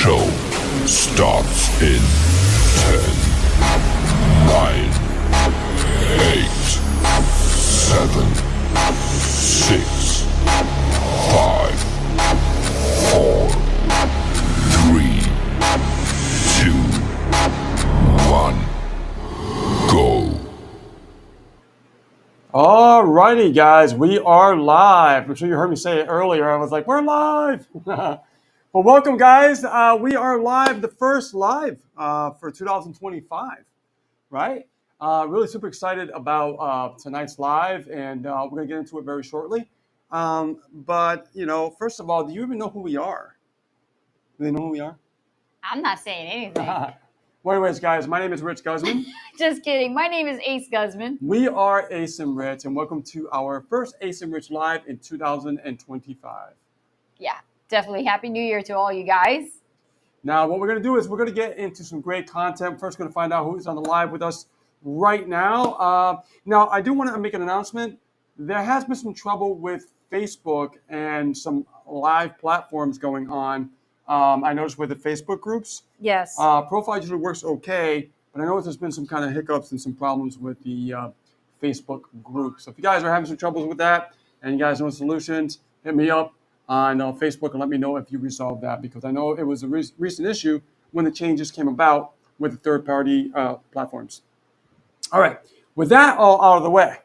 show starts in 10, 9, 8, 7, 6, 5, 4, 3, 2, 1, go. Alrighty, guys, we are live. I'm sure you heard me say it earlier. I was like, we're live. Well, welcome, guys. We are live, the first live for 2025, right? Really super excited about tonight's live, and we're going to get into it very shortly. But, first of all, do you even know who we are? Do they know who we are? I'm not saying anything. Well, anyways, guys, my name is Rich Guzman. Just kidding. My name is Ace Guzman. We are Ace and Rich, and welcome to our first Ace and Rich Live in 2025. Yeah, definitely. Happy New Year to all you guys. Now, what we're going to do is we're going to get into some great content. First, going to find out who's on the live with us right now. Now, I do want to make an announcement. There has been some trouble with Facebook and some live platforms going on. I noticed with the Facebook groups. Yes. Profile usually works okay, but I know there's been some kind of hiccups and some problems with the Facebook group. So if you guys are having some troubles with that and you guys know solutions, hit me up on Facebook and let me know if you resolved that, because I know it was a recent issue when the changes came about with the third-party platforms. All right, with that all out of the way,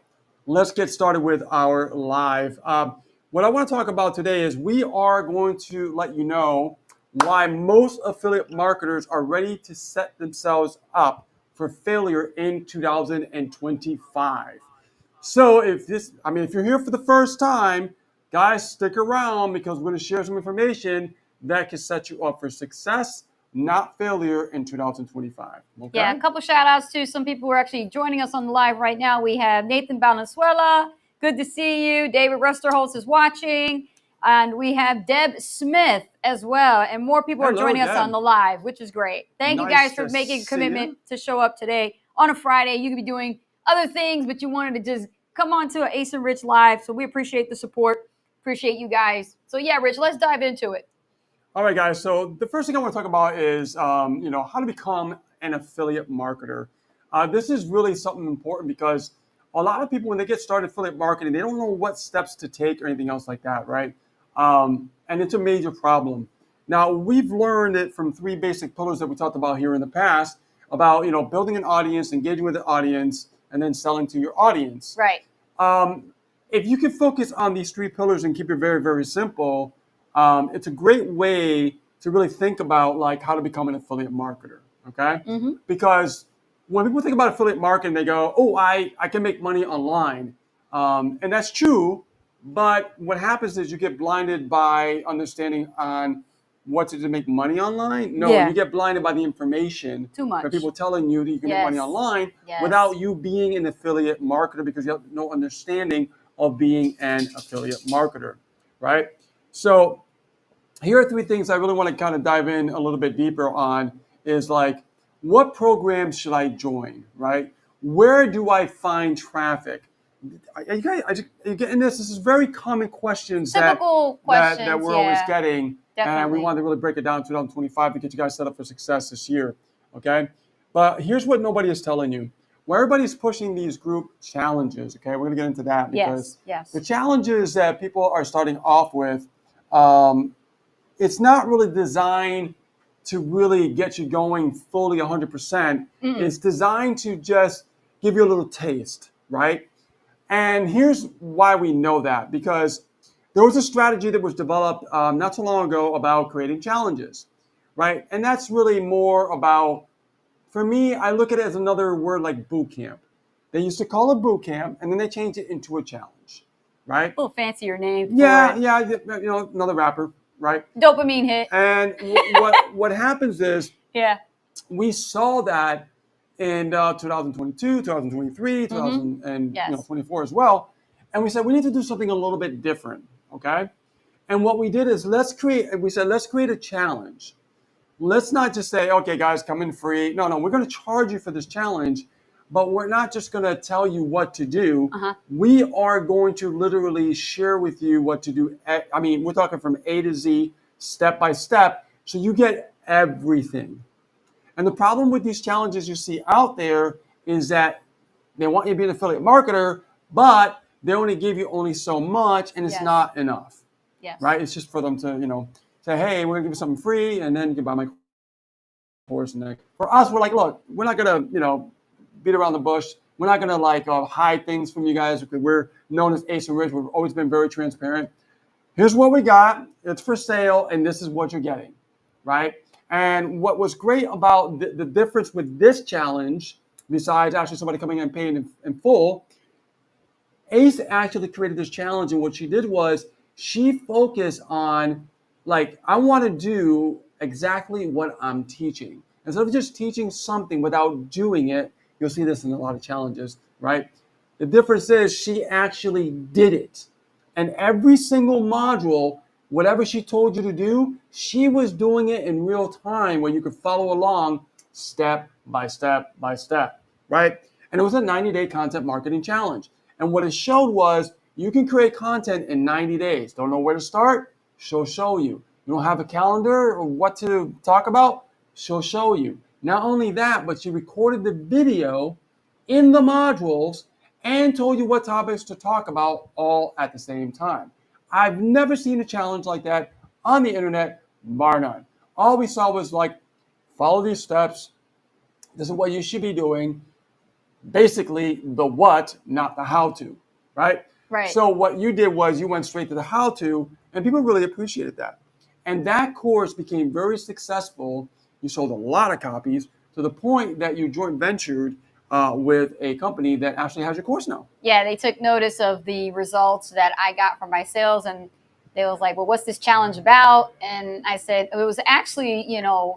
let's get started with our live. What I want to talk about today is we are going to let you know why most affiliate marketers are ready to set themselves up for failure in 2025. So if you're here for the first time, guys, stick around, because we're going to share some information that can set you up for success, not failure, in 2025. Okay? Yeah, a couple shout outs to some people who are actually joining us on the live right now. We have Nathan Valenzuela. Good to see you. David Rusterholz is watching. And we have Deb Smith as well. And more people are joining us on the live, which is great. Thank you guys for making a commitment to show up today on a Friday. You could be doing other things, but you wanted to just come on to an Ace and Rich Live. So we appreciate the support. Appreciate you guys. So yeah, Rich, let's dive into it. All right, guys. So the first thing I want to talk about is, how to become an affiliate marketer. This is really something important, because a lot of people, when they get started affiliate marketing, they don't know what steps to take or anything else like that, right? And it's a major problem. Now, we've learned it from three basic pillars that we talked about here in the past about, building an audience, engaging with the audience, and then selling to your audience. Right. If you can focus on these three pillars and keep it very, very simple, it's a great way to really think about like how to become an affiliate marketer. Okay. Mm-hmm. Because when people think about affiliate marketing, they go, oh, I can make money online. And that's true. But what happens is you get blinded by understanding on what to do to make money online. No, you get blinded by the information. Too much. By people telling you that you can make money online without you being an affiliate marketer, because you have no understanding of being an affiliate marketer, right? So here are three things I really want to kind of dive in a little bit deeper on, is like, what programs should I join, right? Where do I find traffic? Are you getting this? This is very common questions that we're always getting. Definitely. And we wanted to really break it down in 2025 to get you guys set up for success this year, okay? But here's what nobody is telling you. Where everybody's pushing these group challenges, okay? We're going to get into that, because the challenges that people are starting off with, it's not really designed to really get you going fully 100%. Mm-mm. It's designed to just give you a little taste, right? And here's why we know that, because there was a strategy that was developed not so long ago about creating challenges, right? And that's really more about, for me, I look at it as another word like boot camp. They used to call it boot camp, and then they changed it into a challenge, right? A little fancier name. Yeah, another rapper, right? Dopamine hit. And what happens is, we saw that in 2022, 2023, 2024 as well. And we said, we need to do something a little bit different, okay? And what we did is let's create a challenge. Let's not just say, okay, guys, come in free. No, we're going to charge you for this challenge, but we're not just going to tell you what to do. Uh-huh. We are going to literally share with you what to do. I mean, we're talking from A to Z, step by step. So you get everything. And the problem with these challenges you see out there is that they want you to be an affiliate marketer, but they only give you only so much, and it's Yes. not enough. Yes. Right? It's just for them to, say, hey, we're gonna give you something free, and then you can buy my course. And then for us, we're like, look, we're not gonna, beat around the bush. We're not gonna hide things from you guys because we're known as Ace and Rich. We've always been very transparent. Here's what we got. It's for sale, and this is what you're getting, right? And what was great about the difference with this challenge, besides actually somebody coming in and paying in full, Ace actually created this challenge, and what she did was she focused on, I want to do exactly what I'm teaching. Instead of just teaching something without doing it, you'll see this in a lot of challenges, right? The difference is she actually did it. And every single module, whatever she told you to do, she was doing it in real time where you could follow along step by step by step, right? And it was a 90-day content marketing challenge. And what it showed was you can create content in 90 days. Don't know where to start? She'll show you. You don't have a calendar or what to talk about? She'll show you. Not only that, but she recorded the video in the modules and told you what topics to talk about all at the same time. I've never seen a challenge like that on the internet, bar none. All we saw was follow these steps. This is what you should be doing. Basically, the what, not the how to, right? Right. So what you did was you went straight to the how to, and people really appreciated that. And that course became very successful. You sold a lot of copies to the point that you joint ventured with a company that actually has your course now. Yeah, they took notice of the results that I got from my sales, and they was like, well, what's this challenge about? And I said, it was actually,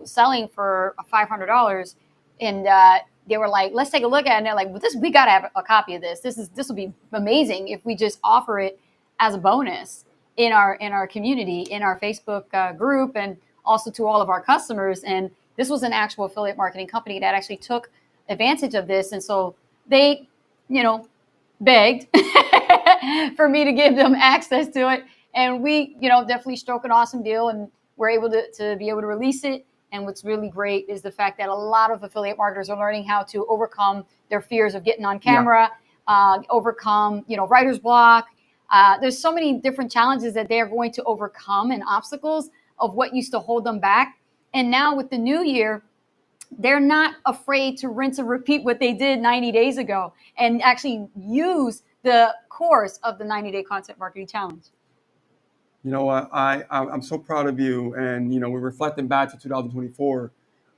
selling for $500. And they were like, let's take a look at it. And they're like, well, we got to have a copy of this. This will be amazing if we just offer it as a bonus in our community, in our Facebook group, and also to all of our customers. And this was an actual affiliate marketing company that actually took advantage of this. And so they, begged for me to give them access to it. And we, definitely struck an awesome deal, and we're able to be able to release it. And what's really great is the fact that a lot of affiliate marketers are learning how to overcome their fears of getting on camera, overcome, writer's block. There's so many different challenges that they're going to overcome and obstacles of what used to hold them back. And now with the new year, they're not afraid to rinse and repeat what they did 90 days ago and actually use the course of the 90-day content marketing challenge. You know what? I'm so proud of you. And, we're reflecting back to 2024.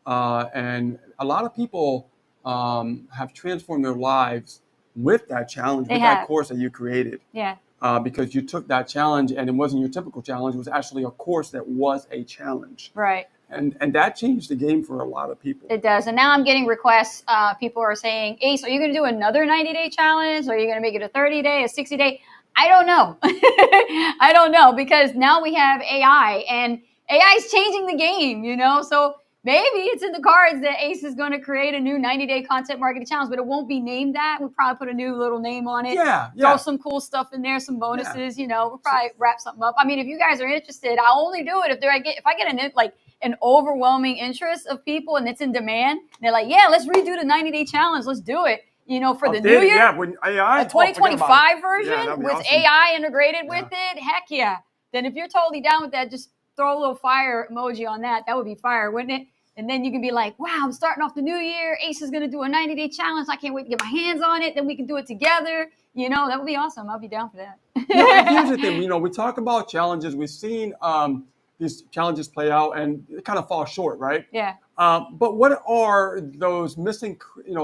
And a lot of people have transformed their lives with that challenge, that course that you created. Yeah. Because you took that challenge and it wasn't your typical challenge. It was actually a course that was a challenge. Right. And that changed the game for a lot of people. It does. And now I'm getting requests. People are saying, Ace, are you going to do another 90-day challenge? Or are you going to make it a 30-day, a 60-day? I don't know. I don't know, because now we have AI, and AI is changing the game, So maybe it's in the cards that Ace is going to create a new 90-day content marketing challenge, but it won't be named that. We'll probably put a new little name on it. Yeah. Throw some cool stuff in there, some bonuses, We'll probably wrap something up. I mean, if you guys are interested, I'll only do it if I get an overwhelming interest of people and it's in demand. They're like, yeah, let's redo the 90-day challenge. Let's do it. For the new year. Yeah, when AI, a 2025 version with awesome. AI integrated with it. Heck yeah. Then if you're totally down with that, just throw a little fire emoji on that. That would be fire, wouldn't it? And then you can be like, wow, I'm starting off the new year. Ace is going to do a 90-day challenge. I can't wait to get my hands on it. Then we can do it together. That would be awesome. I'll be down for that. Here's the thing. We talk about challenges. We've seen these challenges play out and it kind of fall short, right? Yeah. But what are those missing,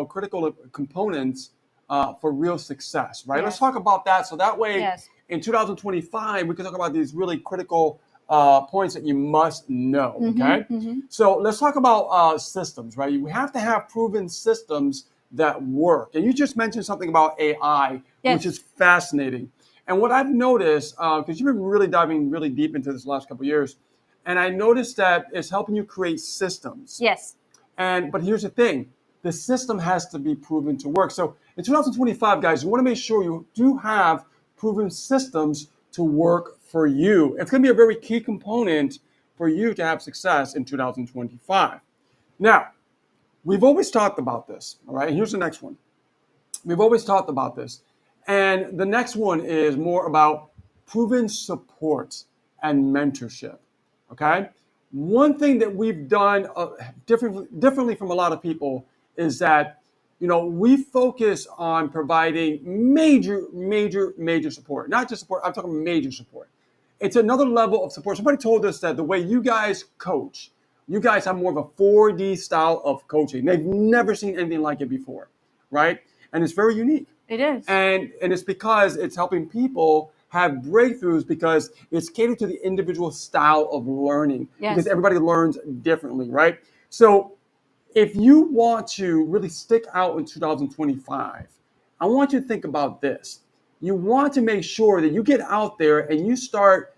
critical components for real success, right? Yes. Let's talk about that. So that way, in 2025, we can talk about these really critical points that you must know. Okay. Mm-hmm. So let's talk about systems, right? You have to have proven systems that work. And you just mentioned something about AI, which is fascinating. And what I've noticed, because you've been really diving really deep into this last couple of years, and I noticed that it's helping you create systems. Yes. But here's the thing. The system has to be proven to work. So in 2025, guys, you want to make sure you do have proven systems to work for you. It's going to be a very key component for you to have success in 2025. Now, we've always talked about this, all right? Here's the next one. We've always talked about this. And the next one is more about proven support and mentorship, okay? One thing that we've done differently from a lot of people is that, we focus on providing major support. Not just support, I'm talking major support. It's another level of support. Somebody told us that the way you guys coach, you guys have more of a 4D style of coaching. They've never seen anything like it before, right? And it's very unique. It is. And it's because it's helping people have breakthroughs because it's catered to the individual style of learning. Yes. Because everybody learns differently, right? So if you want to really stick out in 2025, I want you to think about this. You want to make sure that you get out there and you start,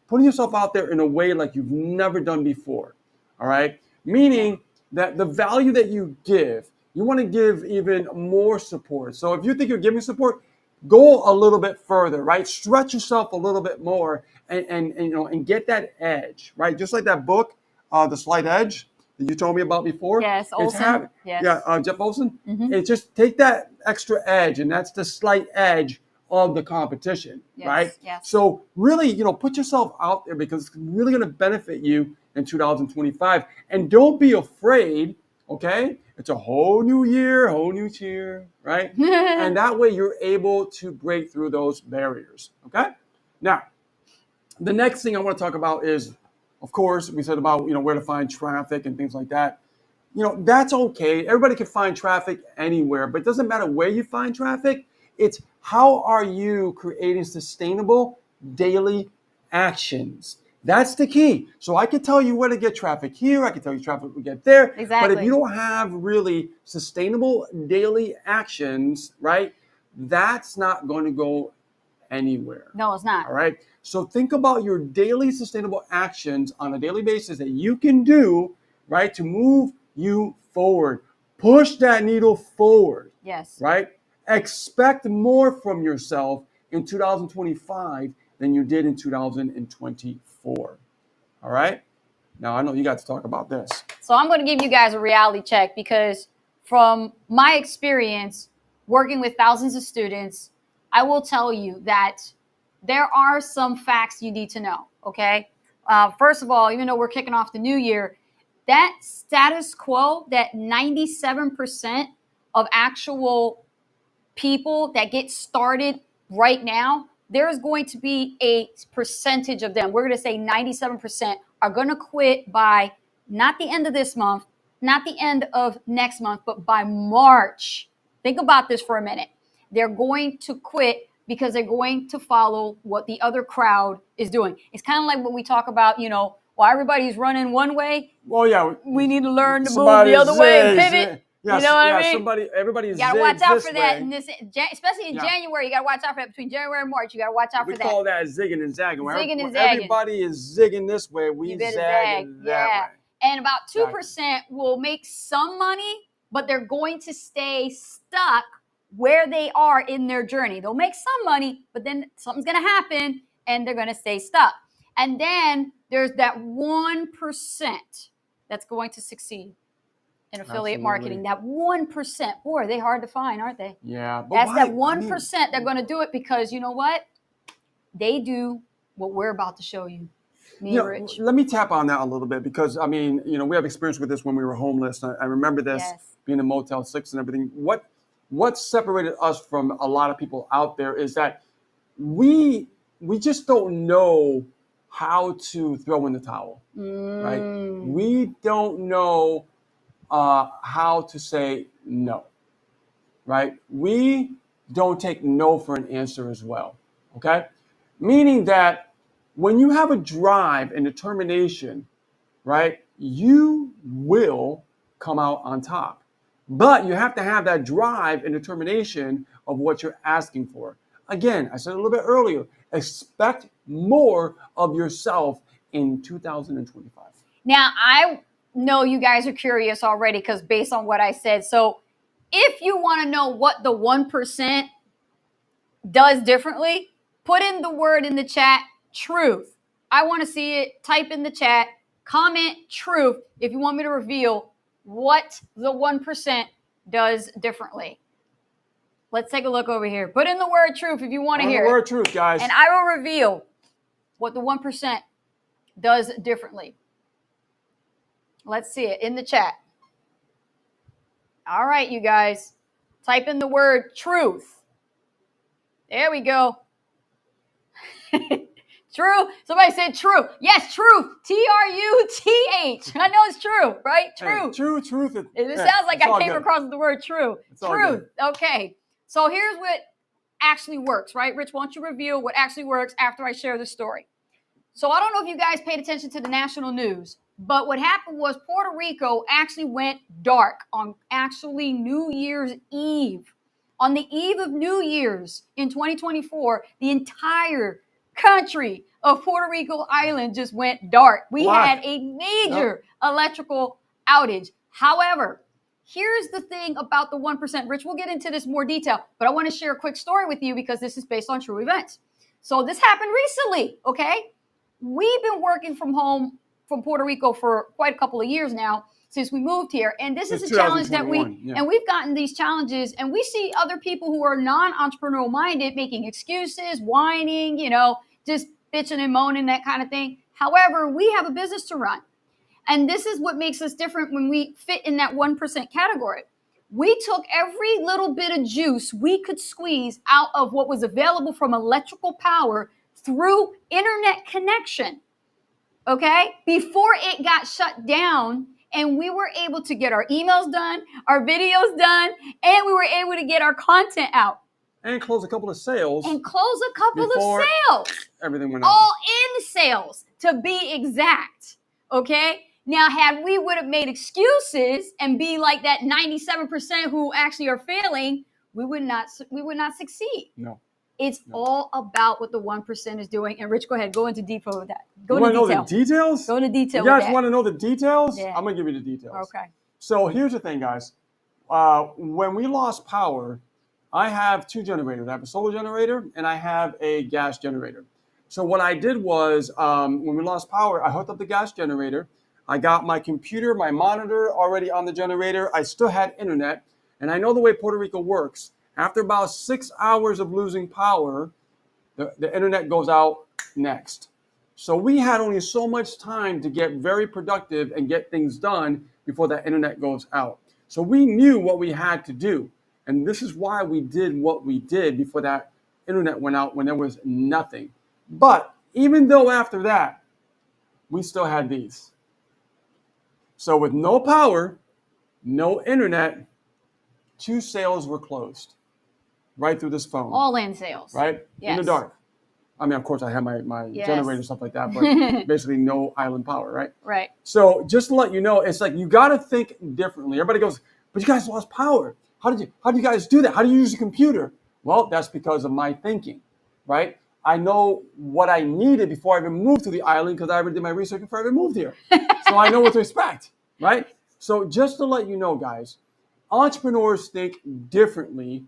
putting yourself out there in a way like you've never done before. All right? Meaning that the value that you give, you want to give even more support. So if you think you're giving support, go a little bit further, right? Stretch yourself a little bit more and get that edge, right? Just like that book, The Slight Edge, that you told me about before. Yes, Olson. Jeff Olson. Mm-hmm. It's just take that extra edge, and that's the slight edge of the competition, right? Yes. So really, put yourself out there because it's really going to benefit you in 2025. And don't be afraid, okay? It's a whole new year, whole new cheer, right? And that way you're able to break through those barriers, okay? Now, the next thing I want to talk about is, of course, we said about, where to find traffic and things like that. That's okay. Everybody can find traffic anywhere, but it doesn't matter where you find traffic. It's how are you creating sustainable daily actions? That's the key. So I can tell you where to get traffic here. I can tell you traffic we get there. Exactly. But if you don't have really sustainable daily actions, right, that's not going to go anywhere. No, it's not. All right. So think about your daily sustainable actions on a daily basis that you can do, right, to move you forward. Push that needle forward. Yes. Right? Expect more from yourself in 2025 than you did in 2024. All right? Now, I know you got to talk about this. So I'm going to give you guys a reality check because from my experience working with thousands of students, I will tell you that there are some facts you need to know, okay? First of all, even though we're kicking off the new year, that status quo, that 97% of actual people that get started right now, there's going to be a percentage of them. We're going to say 97% are going to quit by not the end of this month, not the end of next month, but by March. Think about this for a minute. They're going to quit because they're going to follow what the other crowd is doing. It's kind of like when we talk about, while everybody's running one way, well, yeah, we need to learn to move the other way and pivot. Yes, you know what I mean? Everybody's you got to watch out for that way. in this, especially in January. You got to watch out for that between January and March. You got to watch out for that. We call that zigging and zagging. Zigging and zagging. Everybody is zigging this way. We zag that way. And about 2% will make some money, but they're going to stay stuck where they are in their journey. They'll make some money, but then something's going to happen and they're going to stay stuck. And then there's that 1% that's going to succeed in affiliate marketing. That 1%. Boy, are they hard to find, aren't they? Yeah. But that's that 1% they're going to do it because you know what? They do what we're about to show you. Rich. Let me tap on that a little bit because, we have experience with this when we were homeless. I remember this being in Motel 6 and everything. What separated us from a lot of people out there is that we just don't know how to throw in the towel, right? We don't know how to say no, right? We don't take no for an answer as well, okay? Meaning that when you have a drive and determination, right, you will come out on top. But you have to have that drive and determination of what you're asking for. Again, I said a little bit earlier, expect more of yourself in 2025. Now, I know you guys are curious already because based on what I said. So if you want to know what the 1% does differently, put in the word in the chat, truth. I want to see it. Type in the chat. Comment truth if you want me to reveal what the 1% does differently. Let's take a look over here. Put in the word truth if you want to hear it. The word truth, guys. And I will reveal what the 1% does differently. Let's see it in the chat. All right, you guys. Type in the word truth. There we go. True. Somebody said true. Yes, truth. Truth. I know it's true, right? Truth. Hey, truth. It sounds like I came across the word true. Truth. Okay. So here's what actually works, right? Rich, why don't you reveal what actually works after I share the story? So I don't know if you guys paid attention to the national news, but what happened was Puerto Rico actually went dark on actually New Year's Eve. On the eve of New Year's in 2024, the entire country of Puerto Rico Island just went dark. We had a major electrical outage. However, here's the thing about the 1%. Rich, we'll get into this more detail, but I want to share a quick story with you because this is based on true events. So this happened recently, okay? We've been working from home from Puerto Rico for quite a couple of years now since we moved here. And this is a challenge that and we've gotten these challenges, and we see other people who are non-entrepreneurial minded making excuses, whining, just bitching and moaning, that kind of thing. However, we have a business to run. And this is what makes us different when we fit in that 1% category. We took every little bit of juice we could squeeze out of what was available from electrical power through internet connection, okay, before it got shut down. And we were able to get our emails done, our videos done, and we were able to get our content out. And close a couple of sales. Everything went out. All in sales, to be exact, okay? Now, had we would have made excuses and be like that 97% who actually are failing, we would not succeed. No. It's all about what the 1% is doing. And Rich, go ahead. Go into detail with that. You want to know the details? Go into detail. You guys want to know the details? Yeah. I'm going to give you the details. Okay. So here's the thing, guys. When we lost power, I have two generators. I have a solar generator and I have a gas generator. So what I did was when we lost power, I hooked up the gas generator. I got my computer, my monitor already on the generator. I still had internet. And I know the way Puerto Rico works. After about 6 hours of losing power, the internet goes out next. So we had only so much time to get very productive and get things done before that internet goes out. So we knew what we had to do. And this is why we did what we did before that internet went out when there was nothing. But even though after that, we still had these. So with no power, no internet, 2 sales were closed. Right through this phone. All in sales. Right? Yes. In the dark. I mean, of course, I have my generator and stuff like that, but basically no island power, right? Right. So just to let you know, it's like you got to think differently. Everybody goes, but you guys lost power. How did you guys do that? How do you use a computer? Well, that's because of my thinking, right? I know what I needed before I even moved to the island because I already did my research before I even moved here. So I know what to expect, right? So just to let you know, guys, entrepreneurs think differently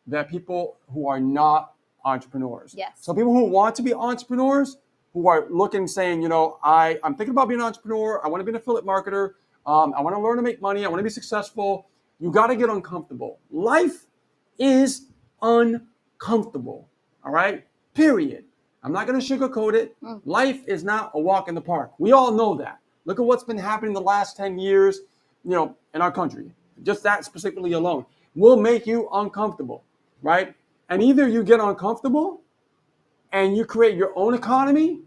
than people who are not entrepreneurs. Yes. So people who want to be entrepreneurs, who are looking, saying, I'm thinking about being an entrepreneur. I want to be an affiliate marketer. I want to learn to make money. I want to be successful. You got to get uncomfortable. Life is uncomfortable. All right? Period. I'm not going to sugarcoat it. Life is not a walk in the park. We all know that. Look at what's been happening the last 10 years, in our country. Just that specifically alone will make you uncomfortable, right? And either you get uncomfortable and you create your own economy,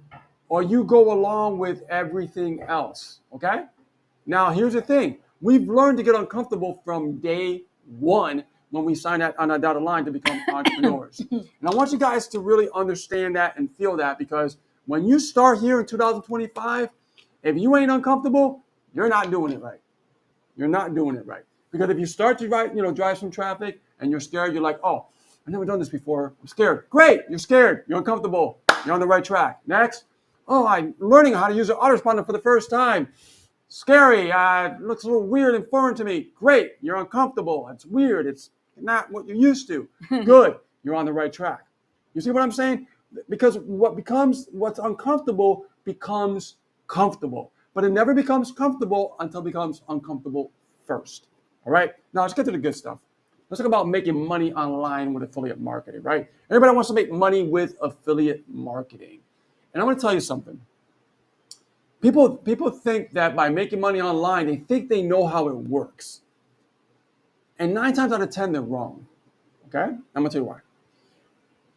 or you go along with everything else, okay? Now, here's the thing. We've learned to get uncomfortable from day one when we sign on that dotted line to become entrepreneurs. And I want you guys to really understand that and feel that, because when you start here in 2025, if you ain't uncomfortable, you're not doing it right. You're not doing it right. Because if you start to drive some traffic and you're scared, you're like, oh, I've never done this before. I'm scared. Great. You're scared. You're uncomfortable. You're on the right track. Next. Oh, I'm learning how to use an autoresponder for the first time. Scary. It looks a little weird and foreign to me. Great. You're uncomfortable. It's weird. It's not what you're used to. Good. You're on the right track. You see what I'm saying? Because what's uncomfortable becomes comfortable. But it never becomes comfortable until it becomes uncomfortable first. All right? Now let's get to the good stuff. Let's talk about making money online with affiliate marketing, right? Everybody wants to make money with affiliate marketing. And I'm going to tell you something. People think that by making money online, they think they know how it works. And 9 times out of 10, they're wrong. Okay? I'm going to tell you why.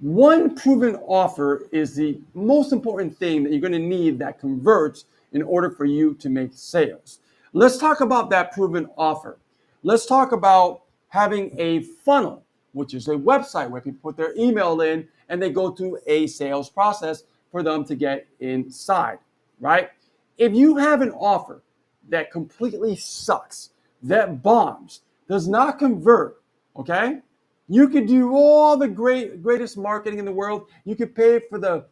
One proven offer is the most important thing that you're going to need that converts in order for you to make sales. Let's talk about that proven offer. Let's talk about having a funnel, which is a website where people put their email in and they go through a sales process for them to get inside, right? If you have an offer that completely sucks, that bombs, does not convert, okay? You could do all the greatest marketing in the world. You could pay for the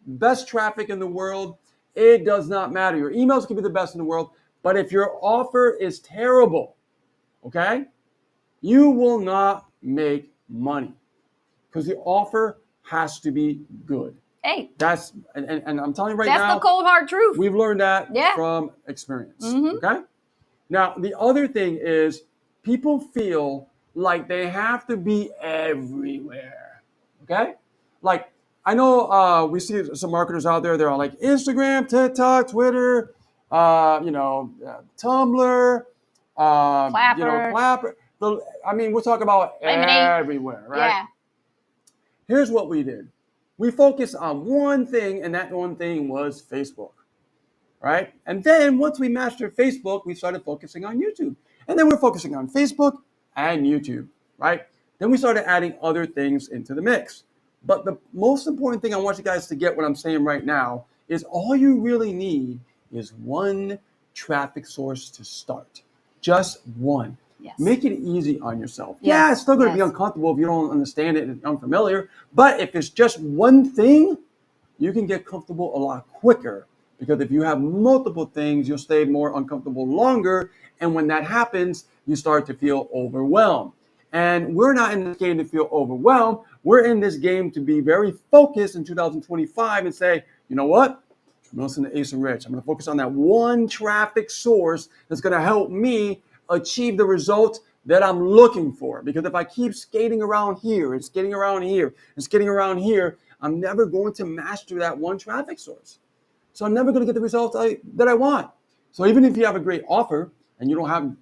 best traffic in the world. It does not matter. Your emails can be the best in the world, but if your offer is terrible, okay, you will not make money because the offer has to be good. Hey, that's and I'm telling you right now, that's the cold hard truth. We've learned that from experience. Okay. Now the other thing is people feel like they have to be everywhere. Okay. Like I know we see some marketers out there. They're on like Instagram, TikTok, Twitter, Tumblr, Clapper. Clapper. We're talking about everywhere, right? Yeah. Here's what we did. We focused on one thing, and that one thing was Facebook, right? And then once we mastered Facebook, we started focusing on YouTube. And then we're focusing on Facebook and YouTube, right? Then we started adding other things into the mix. But the most important thing I want you guys to get what I'm saying right now is all you really need is one traffic source to start. Just one. Yes. Make it easy on yourself. Yes. Yeah, it's still going to be uncomfortable if you don't understand it and unfamiliar. But if it's just one thing, you can get comfortable a lot quicker. Because if you have multiple things, you'll stay more uncomfortable longer. And when that happens, you start to feel overwhelmed. And we're not in this game to feel overwhelmed. We're in this game to be very focused in 2025 and say, you know what? I'm going to listen to Ace and Rich. I'm going to focus on that one traffic source that's going to help me achieve the result that I'm looking for. Because if I keep skating around here and skating around here and skating around here, I'm never going to master that one traffic source. So I'm never going to get the results that I want. So even if you have a great offer and you don't have,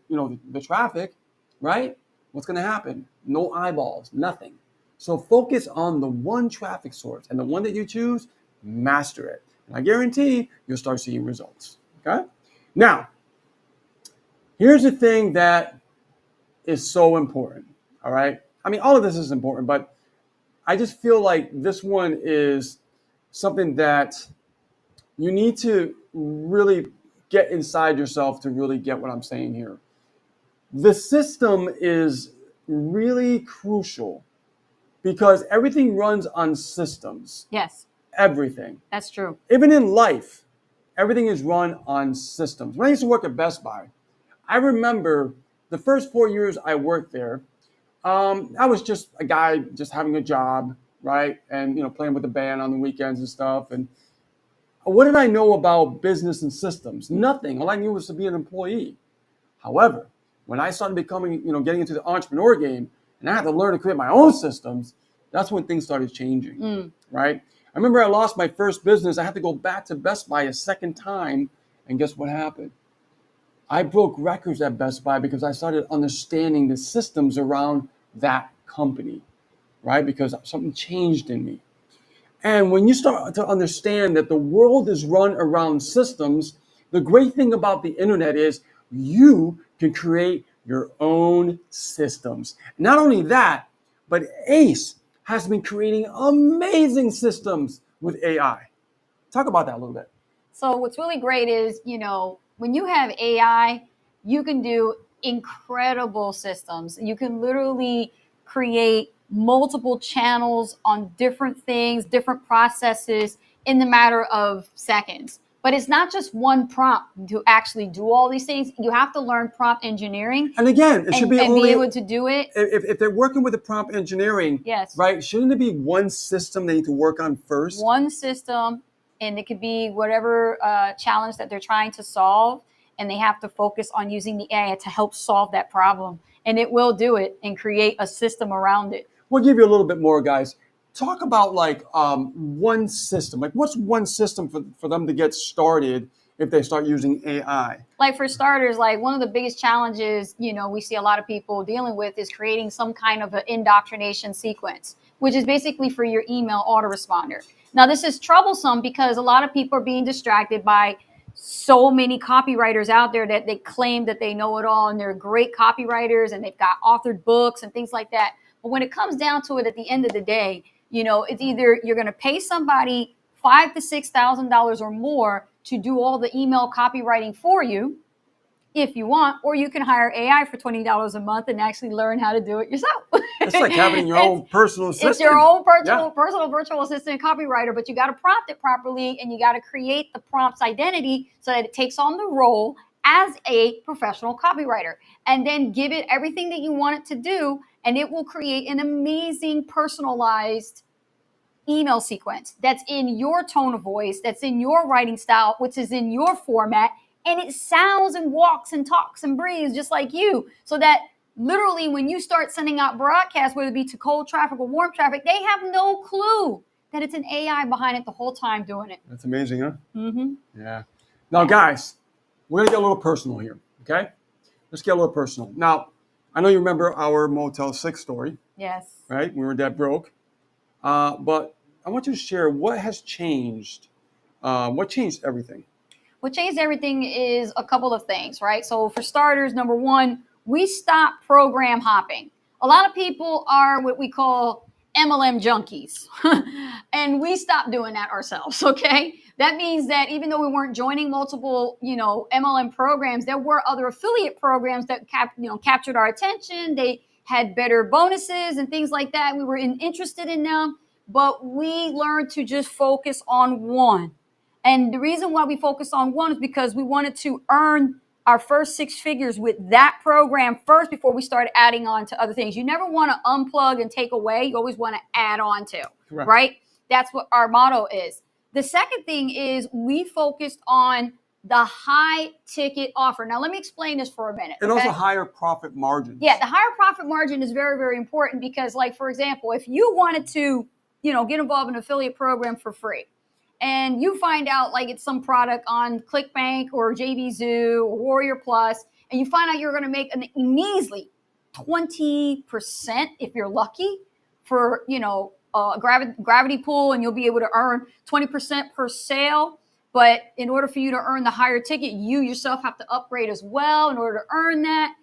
the traffic, right? What's going to happen? No eyeballs, nothing. So focus on the one traffic source, and the one that you choose, master it. And I guarantee you'll start seeing results. Okay? Now, here's the thing that is so important, all right? All of this is important, but I just feel like this one is something that you need to really get inside yourself to really get what I'm saying here. The system is really crucial because everything runs on systems. Yes. Everything. That's true. Even in life, everything is run on systems. When I used to work at Best Buy, I remember the first 4 years I worked there, I was just a guy just having a job, right? And, playing with the band on the weekends and stuff. And what did I know about business and systems? Nothing. All I knew was to be an employee. However, when I started becoming, getting into the entrepreneur game and I had to learn to create my own systems, that's when things started changing, right? I remember I lost my first business. I had to go back to Best Buy a second time. And guess what happened? I broke records at Best Buy because I started understanding the systems around that company, right? Because something changed in me. And when you start to understand that the world is run around systems, the great thing about the internet is you can create your own systems. Not only that, but Ace has been creating amazing systems with AI. Talk about that a little bit. So what's really great is, when you have AI, you can do incredible systems. You can literally create multiple channels on different things, different processes in the matter of seconds. But it's not just one prompt to actually do all these things. You have to learn prompt engineering. And again, it should be only be able to do it. If they're working with the prompt engineering, yes, right? Shouldn't it be one system they need to work on first? One system and it could be whatever challenge that they're trying to solve, and they have to focus on using the AI to help solve that problem. And it will do it and create a system around it. We'll give you a little bit more, guys. Talk about like one system. Like, what's one system for them to get started if they start using AI? Like, for starters, like, one of the biggest challenges, we see a lot of people dealing with is creating some kind of an indoctrination sequence, which is basically for your email autoresponder. Now, this is troublesome because a lot of people are being distracted by so many copywriters out there that they claim that they know it all and they're great copywriters and they've got authored books and things like that. But when it comes down to it, at the end of the day, it's either you're going to pay somebody $5,000 to $6,000 or more to do all the email copywriting for you, if you want, or you can hire AI for $20 a month and actually learn how to do it yourself. It's like having your own personal assistant. It's your own personal virtual assistant copywriter, but you got to prompt it properly and you got to create the prompt's identity so that it takes on the role as a professional copywriter, and then give it everything that you want it to do, and it will create an amazing personalized email sequence that's in your tone of voice, that's in your writing style, which is in your format, and it sounds and walks and talks and breathes just like you, so that literally when you start sending out broadcasts, whether it be to cold traffic or warm traffic, they have no clue that it's an AI behind it the whole time doing it. That's amazing, huh? Mm-hmm. Yeah. Now, guys, we're going to get a little personal here, okay? Let's get a little personal. Now, I know you remember our Motel 6 story. Yes. Right? We were that broke. But I want you to share what has changed. What changed everything? What changed everything is a couple of things, right? So for starters, number one, we stopped program hopping. A lot of people are what we call MLM junkies, and we stopped doing that ourselves, okay? That means that even though we weren't joining multiple, MLM programs, there were other affiliate programs that captured our attention. They had better bonuses and things like that. We were interested in them, but we learned to just focus on one. And the reason why we focused on one is because we wanted to earn our first 6 figures with that program first before we started adding on to other things. You never want to unplug and take away. You always want to add on to, Correct. Right? That's what our motto is. The second thing is we focused on the high ticket offer. Now, let me explain this for a minute. And also higher profit margins. Yeah, the higher profit margin is very, very important because, like, for example, if you wanted to, get involved in an affiliate program for free, and you find out like it's some product on ClickBank or JVZoo or Warrior Plus, and you find out you're going to make an measly 20% if you're lucky for, gravity pool, and you'll be able to earn 20% per sale. But in order for you to earn the higher ticket, you yourself have to upgrade as well in order to earn that.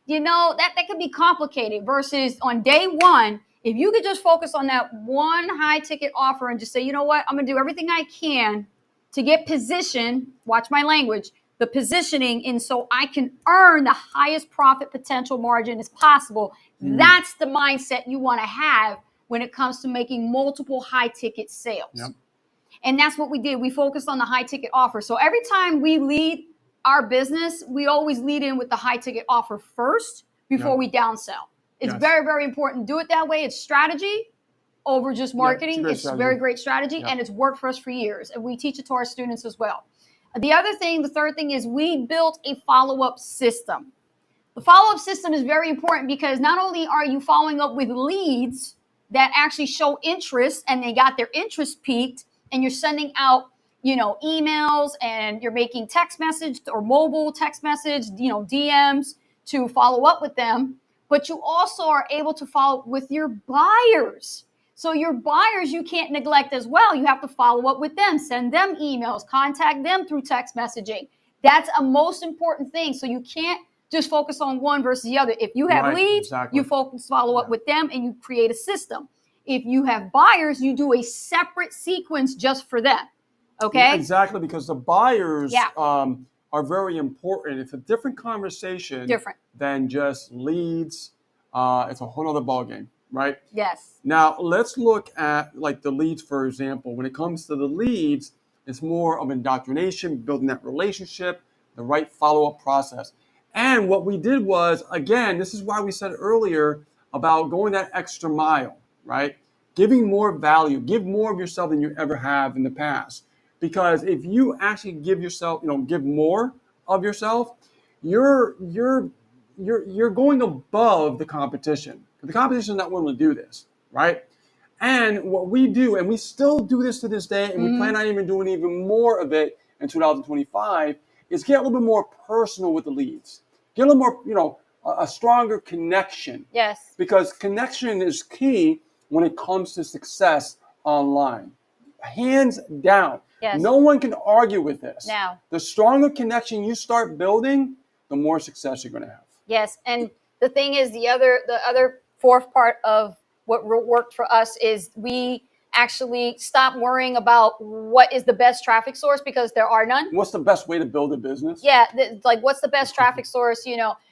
That could be complicated versus on day one, if you could just focus on that one high ticket offer and just say, you know what, I'm going to do everything I can to get positioned, watch my language, the positioning in so I can earn the highest profit potential margin as possible. That's the mindset you want to have when it comes to making multiple high ticket sales. Yep. And that's what we did. We focused on the high ticket offer. So every time we lead our business, we always lead in with the high ticket offer first before we downsell. It's very, very important. Do it that way. It's strategy over just marketing. It's a very great strategy, and it's worked for us for years. And we teach it to our students as well. The third thing is we built a follow-up system. The follow-up system is very important because not only are you following up with leads that actually show interest and they got their interest peaked, and you're sending out, emails, and you're making text message or mobile text message, DMs to follow up with them. But you also are able to follow up with your buyers. So your buyers, you can't neglect as well. You have to follow up with them, send them emails, contact them through text messaging. That's a most important thing. So you can't just focus on one versus the other. If you have leads, you follow up with them and you create a system. If you have buyers, you do a separate sequence just for them. Okay? Yeah, exactly, because the buyers are very important. It's a different conversation than just leads. It's a whole other ballgame, right? Yes. Now, let's look at like the leads, for example. When it comes to the leads, it's more of indoctrination, building that relationship, the right follow-up process. And what we did was, again, this is why we said earlier about going that extra mile, right? Giving more value, give more of yourself than you ever have in the past. because if you actually give yourself, give more of yourself, you're going above the competition. The competition is not willing to do this, right? And what we do, and we still do this to this day, and we plan on even doing even more of it in 2025, is get a little bit more personal with the leads. Get a little more, a stronger connection. Yes. Because connection is key when it comes to success online. Hands down. Yes. No one can argue with this. Now, the stronger connection you start building, the more success you're going to have. Yes, and the thing is, the other fourth part of what worked for us is we actually stopped worrying about what is the best traffic source, because there are none. What's the best way to build a business? Yeah, like what's the best traffic source,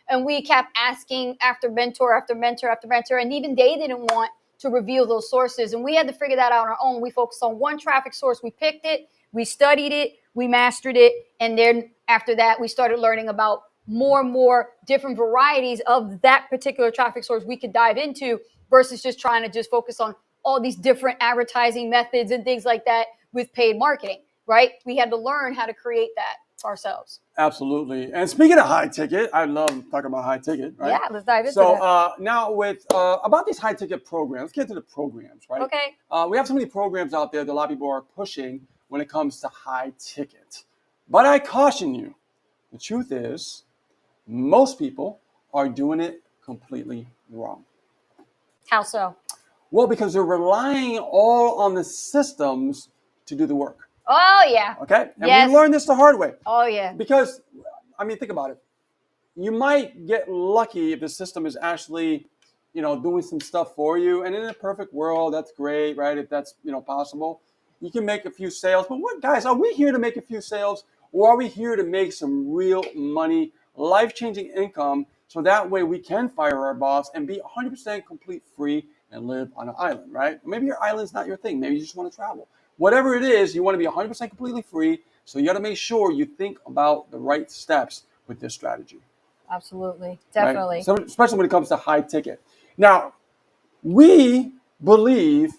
and we kept asking after mentor, after mentor, after mentor, and even they didn't want to reveal those sources, and we had to figure that out on our own. We focused on one traffic source, we picked it, we studied it, we mastered it, and then after that, we started learning about more and more different varieties of that particular traffic source we could dive into, versus just trying to just focus on all these different advertising methods and things like that with paid marketing, right? We had to learn how to create that ourselves. Absolutely. And speaking of high ticket, I love talking about high ticket, right? Yeah, let's dive into that. So now with about these high ticket programs, let's get to the programs, right? Okay. We have so many programs out there that a lot of people are pushing when it comes to high ticket. But I caution you, the truth is, most people are doing it completely wrong. How so? Well, because they're relying all on the systems to do the work. Oh, yeah. Okay? And yes. we learned this the hard way. Oh, yeah. Because, think about it. You might get lucky if the system is actually, doing some stuff for you. And in a perfect world, that's great, right? If that's, possible, you can make a few sales. But guys, are we here to make a few sales? Or are we here to make some real money, life-changing income, so that way we can fire our boss and be 100% complete free and live on an island, right? Maybe your island's not your thing. Maybe you just want to travel. Whatever it is, you want to be 100% completely free, so you got to make sure you think about the right steps with this strategy. Absolutely. Definitely. Right? So, especially when it comes to high ticket. Now, we believe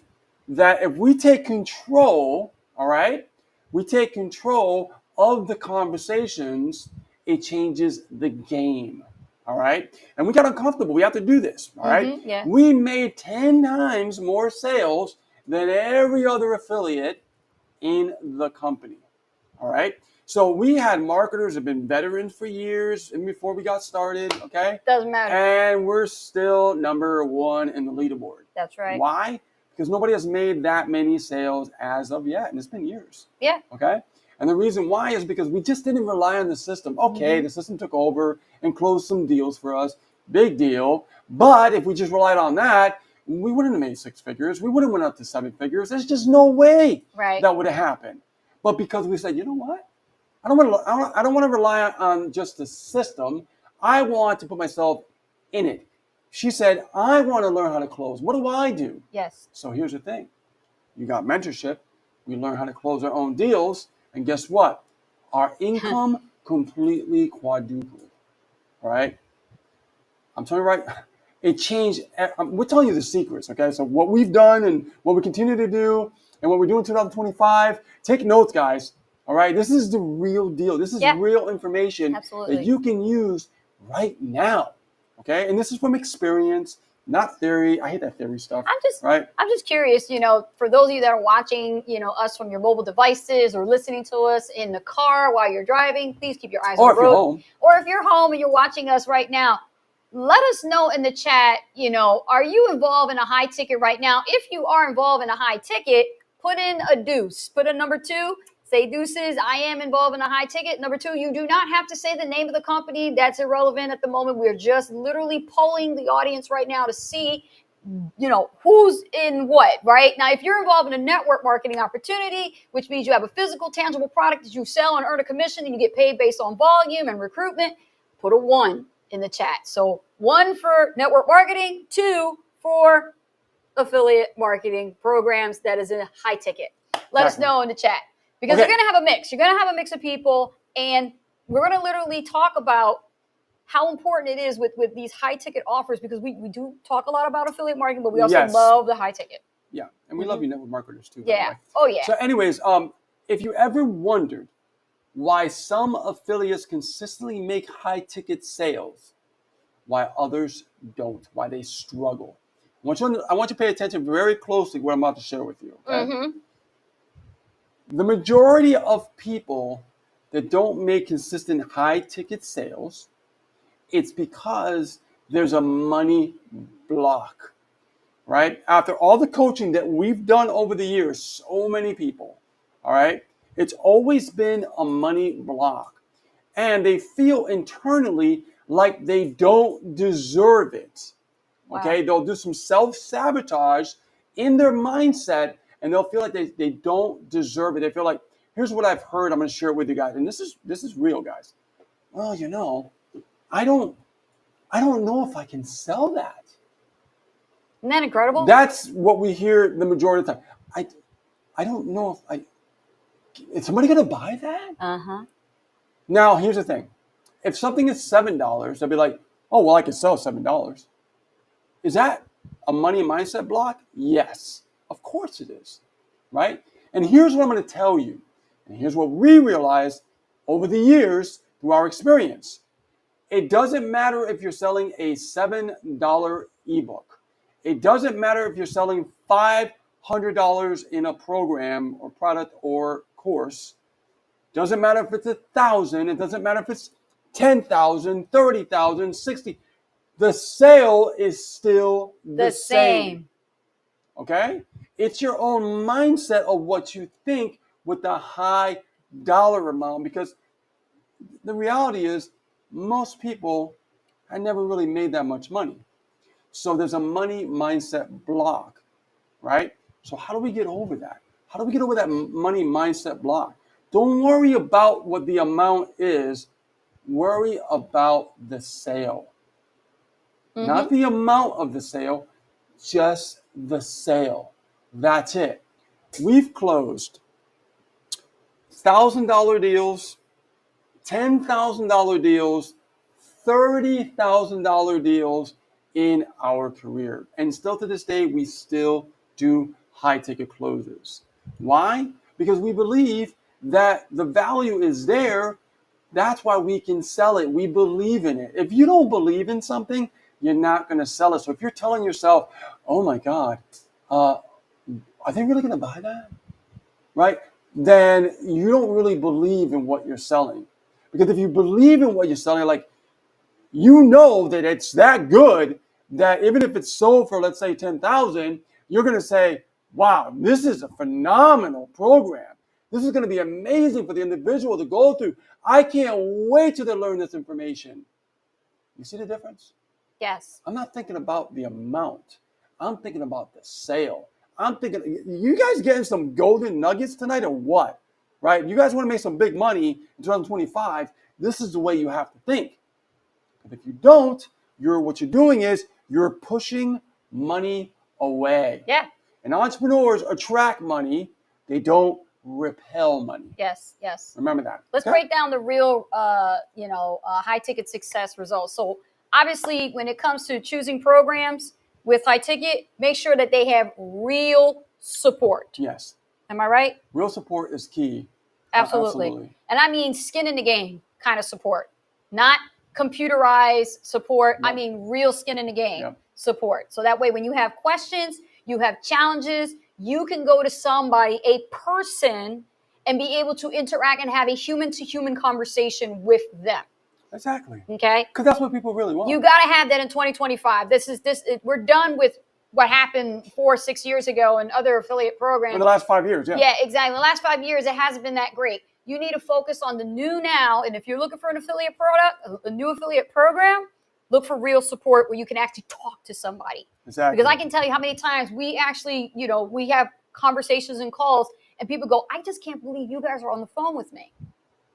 that if we take control, all right, we take control of the conversations, it changes the game, all right? And we got uncomfortable. We have to do this, all right? Yeah. We made 10 times more sales than every other affiliate in the company, all right? So we had marketers who have been veterans for years and before we got started, okay? Doesn't matter. And we're still number one in the leaderboard. That's right. Why? Because nobody has made that many sales as of yet, and it's been years. Yeah. Okay? And the reason why is because we just didn't rely on the system. Okay, the system took over and closed some deals for us. Big deal. But if we just relied on that, we wouldn't have made 6 figures. We wouldn't have went up to 7 figures. There's just no way that would have happened. But because we said, you know what? I don't want to rely on just the system. I want to put myself in it. She said, I want to learn how to close. What do I do? Yes. So here's the thing. You got mentorship. We learn how to close our own deals. And guess what? Our income completely quadrupled. All right? I'm telling you right, it changed. We're telling you the secrets, okay? So what we've done and what we continue to do and what we're doing in 2025, take notes, guys. All right? This is the real deal. This is real information that you can use right now, okay? And this is from experience, not theory. I hate that theory stuff. I'm just curious, for those of you that are watching, us from your mobile devices or listening to us in the car while you're driving, please keep your eyes on the road. Home. Or if you're home and you're watching us right now, let us know in the chat, are you involved in a high ticket right now? If you are involved in a high ticket, put in a deuce, put a number 2. Say deuces, I am involved in a high ticket. Number 2, you do not have to say the name of the company. That's irrelevant at the moment. We're just literally polling the audience right now to see, who's in what, right? Now, if you're involved in a network marketing opportunity, which means you have a physical, tangible product that you sell and earn a commission and you get paid based on volume and recruitment, put a 1 in the chat. So 1 for network marketing, 2 for affiliate marketing programs that is in a high ticket. Let us know in the chat. Because you're going to have a mix. You're going to have a mix of people, and we're going to literally talk about how important it is with these high-ticket offers, because we do talk a lot about affiliate marketing, but we also love the high ticket. Yeah, and we love you network marketers too. Yeah. Oh, yeah. So anyways, if you ever wondered why some affiliates consistently make high ticket sales, why others don't, why they struggle, I want you to pay attention very closely to what I'm about to share with you. Okay? Mm-hmm. The majority of people that don't make consistent high ticket sales, it's because there's a money block, right? After all the coaching that we've done over the years, so many people, all right, it's always been a money block. And they feel internally like they don't deserve it. Okay, they'll do some self-sabotage in their mindset, and they'll feel like they don't deserve it. They feel like, here's what I've heard, I'm going to share it with you guys, and this is real, guys. Well, I don't know if I can sell that. Isn't that incredible? That's what we hear the majority of the time. I don't know if is somebody going to buy that? Uh-huh. Now, here's the thing. If something is $7, they'll be like, oh, well, I can sell $7. Is that a money mindset block? Yes, of course it is, right? And here's what I'm going to tell you. And here's what we realized over the years through our experience. It doesn't matter if you're selling a $7 ebook. It doesn't matter if you're selling $500 in a program or product or course. Doesn't matter if it's 1,000. It doesn't matter if it's 10,000, 30,000, 60. The sale is still the same. Okay? It's your own mindset of what you think with the high dollar amount, because the reality is most people had never really made that much money. So there's a money mindset block, right? So how do we get over that? How do we get over that money mindset block? Don't worry about what the amount is. Worry about the sale. Mm-hmm. Not the amount of the sale, just the sale. That's it. We've closed $1,000 deals, $10,000 deals, $30,000 deals in our career. And still to this day, we still do high ticket closes. Why? Because we believe that the value is there. That's why we can sell it. We believe in it. If you don't believe in something, you're not going to sell it. So if you're telling yourself, oh my God, are they really going to buy that? Right? Then you don't really believe in what you're selling. Because if you believe in what you're selling, like, you know that it's that good that even if it's sold for, let's say, 10,000, you're going to say, wow, this is a phenomenal program. This is going to be amazing for the individual to go through. I can't wait till they learn this information. You see the difference? Yes. I'm not thinking about the amount. I'm thinking about the sale. I'm thinking, you guys getting some golden nuggets tonight or what? Right? You guys want to make some big money in 2025. This is the way you have to think. But if you don't, what you're doing is you're pushing money away. Yeah. And entrepreneurs attract money. They don't repel money. Yes, yes. Remember that. Let's break down the real, high ticket success results. So obviously, when it comes to choosing programs with high ticket, make sure that they have real support. Yes. Am I right? Real support is key. Absolutely. And I mean skin in the game kind of support, not computerized support. Yep. I mean real skin in the game support. So that way, when you have questions, you have challenges, you can go to somebody, a person, and be able to interact and have a human-to-human conversation with them. Exactly. Okay? Because that's what people really want. You got to have that in 2025. We're done with what happened 4-6 years ago and other affiliate programs. In the last 5 years, yeah. Yeah, exactly. The last 5 years, it hasn't been that great. You need to focus on the new now. And if you're looking for an affiliate product, a new affiliate program, look for real support where you can actually talk to somebody. Exactly. Because I can tell you how many times we actually, we have conversations and calls and people go, I just can't believe you guys are on the phone with me.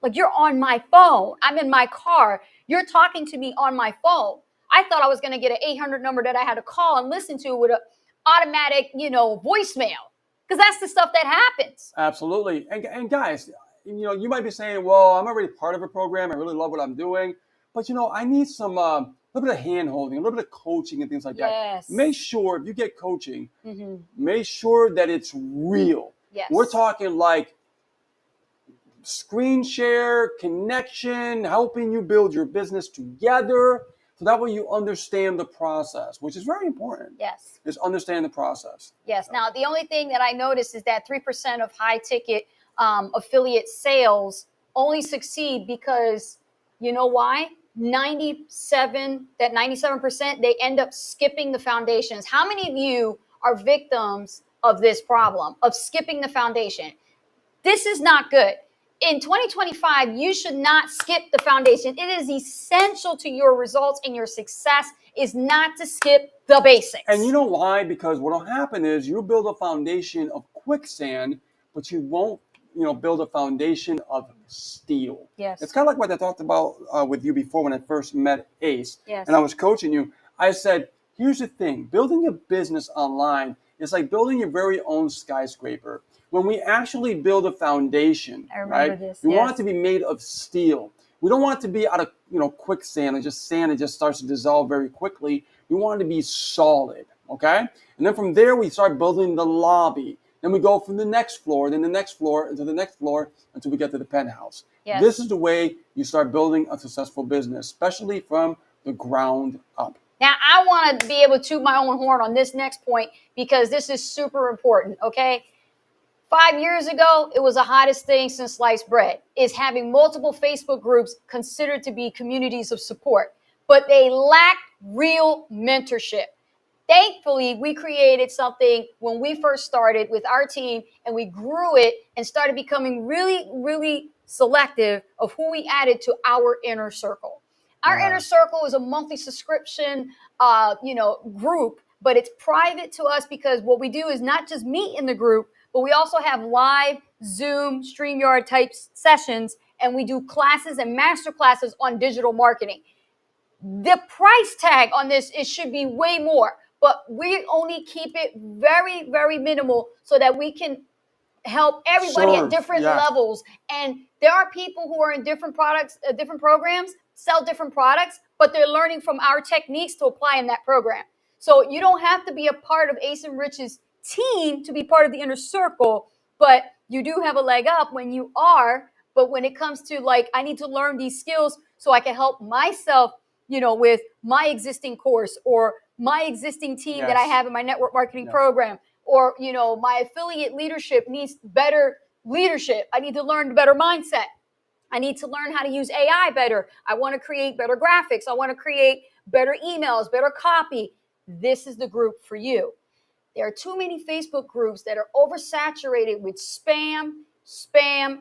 Like, you're on my phone. I'm in my car. You're talking to me on my phone. I thought I was going to get an 800 number that I had to call and listen to with an automatic, voicemail. Because that's the stuff that happens. Absolutely. And guys, you might be saying, well, I'm already part of a program. I really love what I'm doing. But, I need some a little bit of hand-holding, a little bit of coaching and things like that. Yes. Make sure, if you get coaching, make sure that it's real. Yes. We're talking like screen share, connection, helping you build your business together. So that way you understand the process, which is very important. Yes. Is understand the process. Yes. Now, the only thing that I noticed is that 3% of high ticket affiliate sales only succeed because, you know why? 97%, they end up skipping the foundations. How many of you are victims of this problem, of skipping the foundation? This is not good. In 2025, you should not skip the foundation. It is essential to your results and your success is not to skip the basics. And you know why? Because what will happen is you build a foundation of quicksand, but you won't, build a foundation of steel. Yes. It's kind of like what I talked about with you before when I first met Ace. Yes. And I was coaching you. I said, here's the thing. Building a business online is like building your very own skyscraper. When we actually build a foundation, right? We want it to be made of steel. We don't want it to be out of quicksand and just sand that just starts to dissolve very quickly. We want it to be solid, okay? And then from there we start building the lobby. Then we go from the next floor, then the next floor, into the next floor until we get to the penthouse. Yes. This is the way you start building a successful business, especially from the ground up. Now, I want to be able to toot my own horn on this next point because this is super important, okay? 5 years ago, it was the hottest thing since sliced bread, is having multiple Facebook groups considered to be communities of support, but they lacked real mentorship. Thankfully, we created something when we first started with our team, and we grew it and started becoming really, really selective of who we added to our inner circle. Our inner circle is a monthly subscription, group, but it's private to us because what we do is not just meet in the group, but we also have live Zoom, StreamYard type sessions, and we do classes and master classes on digital marketing. The price tag on this, it should be way more, but we only keep it very, very minimal so that we can help everybody at different levels. And there are people who are in different products, different programs, sell different products, but they're learning from our techniques to apply in that program. So you don't have to be a part of Ace and Rich's team to be part of the inner circle, but you do have a leg up when you are. But when it comes to I need to learn these skills so I can help myself, with my existing course or my existing team that I have in my network marketing program, or, my affiliate leadership needs better leadership. I need to learn better mindset. I need to learn how to use AI better. I want to create better graphics. I want to create better emails, better copy. This is the group for you. There are too many Facebook groups that are oversaturated with spam,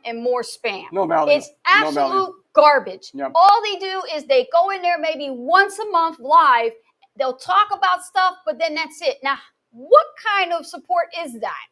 and more spam. No value. It's absolute garbage. Yep. All they do is they go in there maybe once a month live. They'll talk about stuff, but then that's it. Now, what kind of support is that?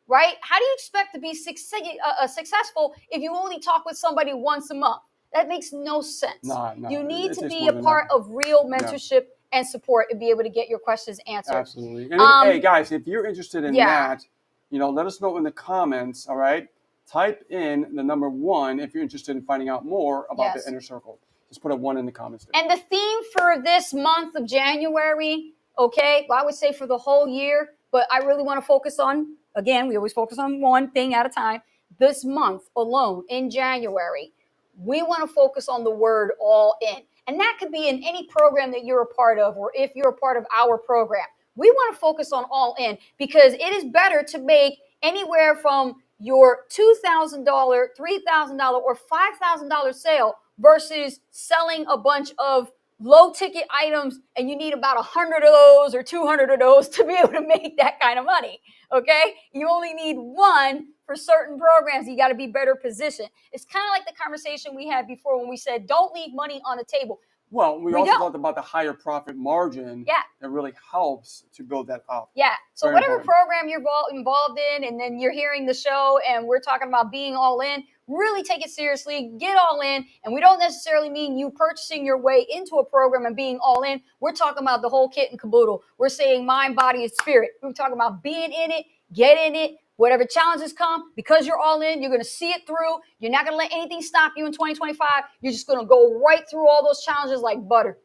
Right? How do you expect to be successful if you only talk with somebody once a month? That makes no sense. No. You need to be a part of real mentorship and support and be able to get your questions answered. Absolutely. And hey, guys, if you're interested in that, let us know in the comments, all right? Type in the number 1 if you're interested in finding out more about the inner circle. Just put a 1 in the comments there. And the theme for this month of January, okay, well, I would say for the whole year, but I really want to focus on, again, we always focus on one thing at a time. This month alone, in January, we want to focus on the word all in. And that could be in any program that you're a part of, or if you're a part of our program. We want to focus on all in because it is better to make anywhere from your $2,000, $3,000, or $5,000 sale versus selling a bunch of low ticket items and you need about 100 of those or 200 of those to be able to make that kind of money. Okay? You only need 1 for certain programs. You got to be better positioned. It's kind of like the conversation we had before when we said, don't leave money on the table. Well, we also talked about the higher profit margin that really helps to build that up. Yeah. So Very whatever important. program you're involved in, and then you're hearing the show and we're talking about being all in, really take it seriously, get all in. And we don't necessarily mean you purchasing your way into a program and being all in. We're talking about the whole kit and caboodle. We're saying mind, body, and spirit. We're talking about being in it, get in it. Whatever challenges come, because you're all in, you're going to see it through. You're not going to let anything stop you in 2025. You're just going to go right through all those challenges like butter.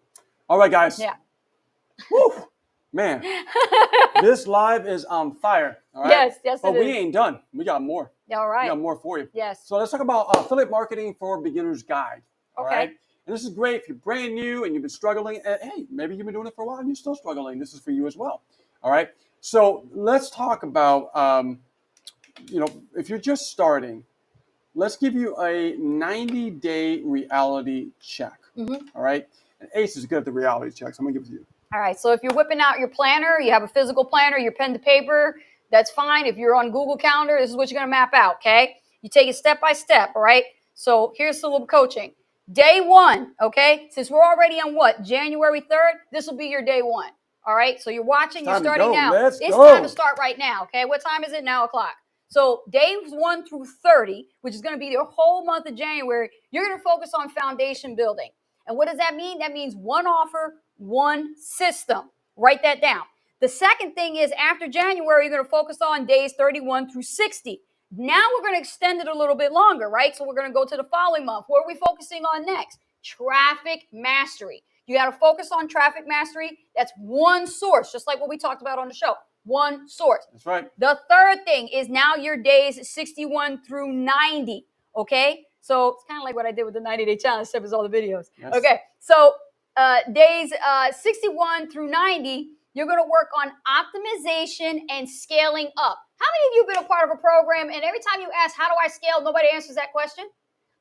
All right, guys. Yeah. Woo. Man, this live is on fire. All right? Yes, but it we is. ain't done. We got more. All right. We got more for you. Yes. So let's talk about affiliate marketing for beginners guide. All Okay. right. And this is great if you're brand new and you've been struggling. And hey, maybe you've been doing it for a while and you're still struggling. This is for you as well. All right. So let's talk about, if you're just starting, let's give you a 90-day reality check. All right. And Ace is good at the reality checks. I'm going to give it to you. All right. So if you're whipping out your planner, you have a physical planner, your pen to paper, that's fine. If you're on Google Calendar, this is what you're going to map out. Okay. You take it step by step. All right. So here's a little coaching. Day one. Okay. Since we're already on January 3rd, this will be your day one. All right. So you're watching, you're starting now. It's time to start right now. Okay. What time is it now? O'clock. So days 1 through 30, which is going to be the whole month of January, you're going to focus on foundation building. And what does that mean? That means one offer, one system. Write that down. The second thing is after January, you're going to focus on days 31 through 60. Now we're going to extend it a little bit longer, right? So we're going to go to the following month. What are we focusing on next? Traffic mastery. You got to focus on traffic mastery. That's one source, just like what we talked about on the show. One source. That's right. The third thing is now your days 61 through 90. Okay? So it's kind of like what I did with the 90-day challenge, except it's all the videos. Yes. Okay. So days 61 through 90, you're going to work on optimization and scaling up. How many of you have been a part of a program and every time you ask, how do I scale, nobody answers that question?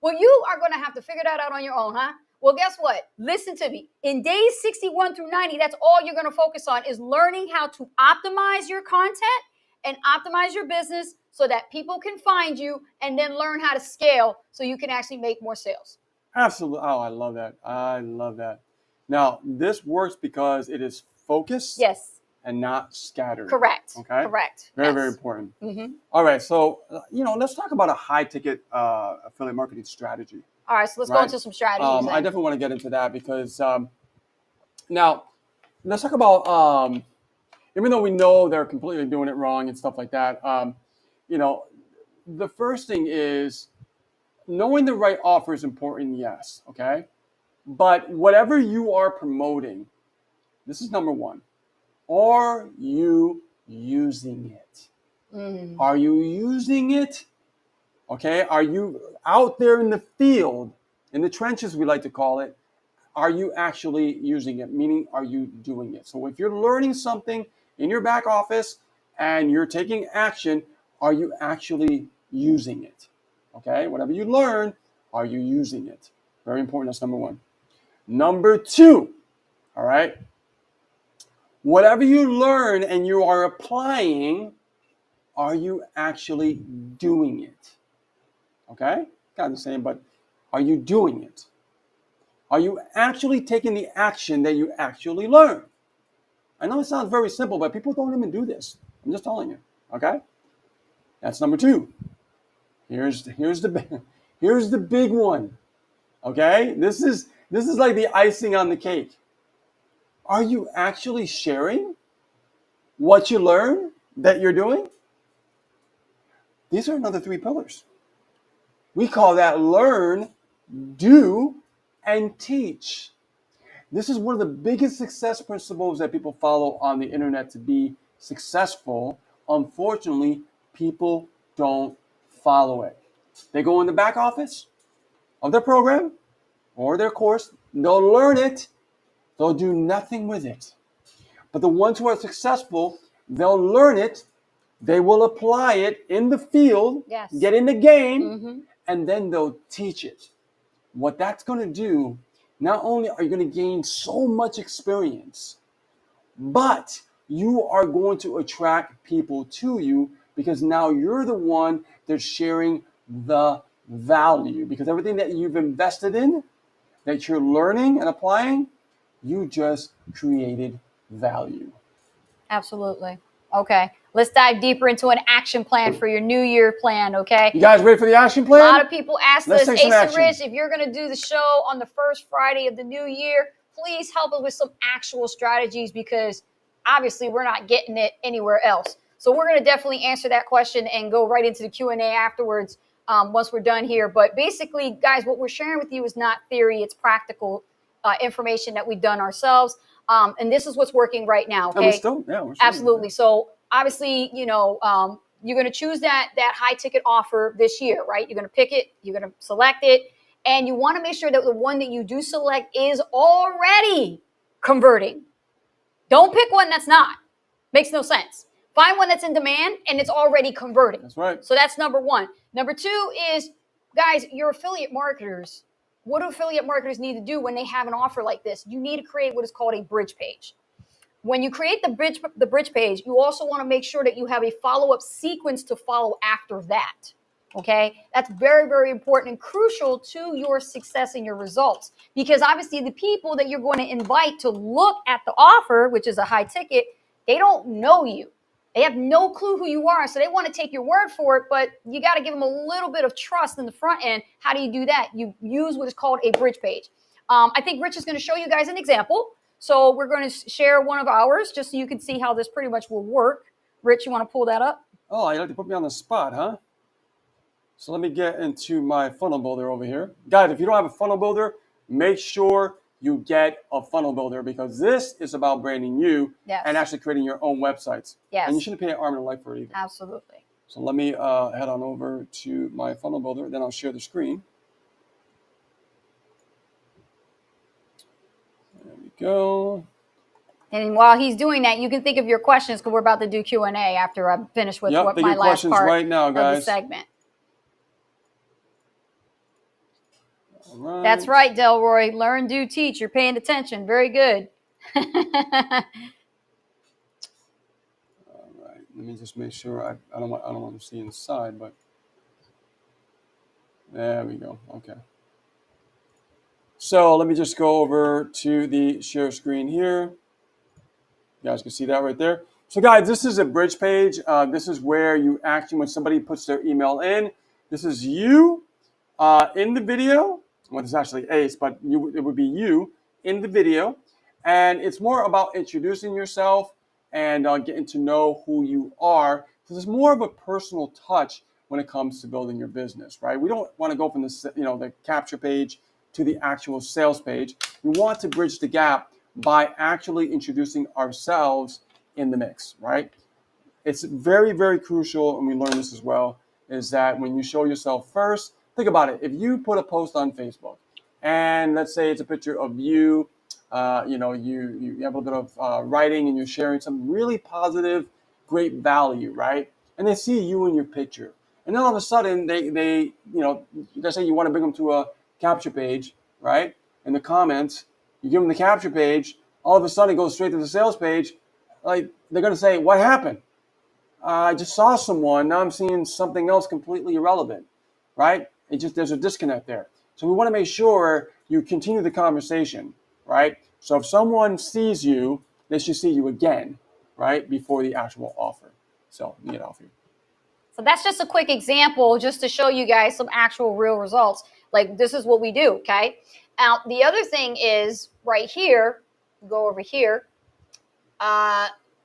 Well, you are going to have to figure that out on your own, huh? Well, guess what? Listen to me. In days 61 through 90, that's all you're going to focus on is learning how to optimize your content and optimize your business so that people can find you and then learn how to scale so you can actually make more sales. Absolutely. Oh, I love that. I love that. Now, this works because it is focused. Yes. And not scattered. Correct. Okay. Correct. Very, yes. very important. Mm-hmm. All right. So, let's talk about a high-ticket affiliate marketing strategy. All right. So let's go into some strategies. I definitely want to get into that because now let's talk about even though we know they're completely doing it wrong and stuff like that. The first thing is knowing the right offer is important. Yes. Okay. But whatever you are promoting, this is number one. Are you using it? Are you using it? Okay. Are you out there in the field, in the trenches, we like to call it? Are you actually using it? Meaning, are you doing it? So if you're learning something in your back office and you're taking action, are you actually using it? Okay. Whatever you learn, are you using it? Very important. That's number one. Number two. All right. Whatever you learn and you are applying, are you actually doing it? Okay? Kind of the same, but are you doing it? Are you actually taking the action that you actually learn? I know it sounds very simple, but people don't even do this. I'm just telling you. Okay? That's number two. Here's the big one. Okay? This is like the icing on the cake. Are you actually sharing what you learn that you're doing? These are another three pillars. We call that learn, do, and teach. This is one of the biggest success principles that people follow on the internet to be successful. Unfortunately, people don't follow it. They go in the back office of their program or their course, they'll learn it, they'll do nothing with it. But the ones who are successful, they'll learn it, they will apply it in the field, yes. Get in the game, and then they'll teach it. What that's going to do, not only are you going to gain so much experience, but you are going to attract people to you because now you're the one that's sharing the value. Because everything that you've invested in, that you're learning and applying, you just created value. Absolutely. Okay. Let's dive deeper into an action plan for your New Year plan, okay? You guys ready for the action plan? A lot of people ask us, Ace and action. Rich, if you're going to do the show on the first Friday of the new year, please help us with some actual strategies because obviously we're not getting it anywhere else. So we're going to definitely answer that question and go right into the Q&A afterwards once we're done here. But basically, guys, what we're sharing with you is not theory. It's practical information that we've done ourselves. And this is what's working right now. Okay. We're still absolutely. So obviously, you know, you're going to choose that high ticket offer this year, right? You're going to pick it, you're going to select it, and you want to make sure that the one that you do select is already converting. Don't pick one that's not. Makes no sense. Find one that's in demand and it's already converting. That's right. So that's number one. Number two is, guys, your affiliate marketers. What do affiliate marketers need to do when they have an offer like this? You need to create what is called a bridge page. When you create the bridge page, you also want to make sure that you have a follow-up sequence to follow after that. Okay, that's very, very important and crucial to your success and your results, because obviously the people that you're going to invite to look at the offer, which is a high ticket, they don't know you. They have no clue who you are. So they want to take your word for it, but you got to give them a little bit of trust in the front end. How do you do that? You use what is called a bridge page. I think Rich is going to show you guys an example. So we're going to share one of ours just so you can see how this pretty much will work. Rich, you want to pull that up? Oh, you like to put me on the spot, huh? So let me get into my funnel builder over here. Guys, if you don't have a funnel builder, make sure you get a funnel builder, because this is about branding you and actually creating your own websites. Yes. And you shouldn't pay an arm and a leg for it either. Absolutely. So let me head on over to my funnel builder, then I'll share the screen. There we go. And while he's doing that, you can think of your questions, because we're about to do Q&A after I'm finished with what my last part right now, guys. of the segment. All right. That's right, Delroy. Learn, do, teach. You're paying attention. Very good. All right. Let me just make sure I don't want to see inside, but there we go. Okay. So let me just go over to the share screen here. You guys can see that right there. So guys, this is a bridge page. This is where you actually, when somebody puts their email in, this is you in the video. Well, it's actually Ace, but it would be you in the video. And it's more about introducing yourself and getting to know who you are. So there's more of a personal touch when it comes to building your business, right? We don't want to go from the capture page to the actual sales page. We want to bridge the gap by actually introducing ourselves in the mix, right? It's very, very crucial, and we learned this as well, is that when you show yourself first, think about it. If you put a post on Facebook, and let's say it's a picture of you, you have a little bit of writing, and you're sharing some really positive, great value, right? And they see you in your picture, and then all of a sudden they let's say you want to bring them to a capture page, right? In the comments, you give them the capture page. All of a sudden, it goes straight to the sales page. Like, they're going to say, "What happened? I just saw someone. Now I'm seeing something else completely irrelevant," right? There's a disconnect there. So we want to make sure you continue the conversation, right? So if someone sees you, they should see you again, right, before the actual offer. So let me get off here. So that's just a quick example, just to show you guys some actual real results. Like, this is what we do, okay? Now, the other thing is right here, go over here,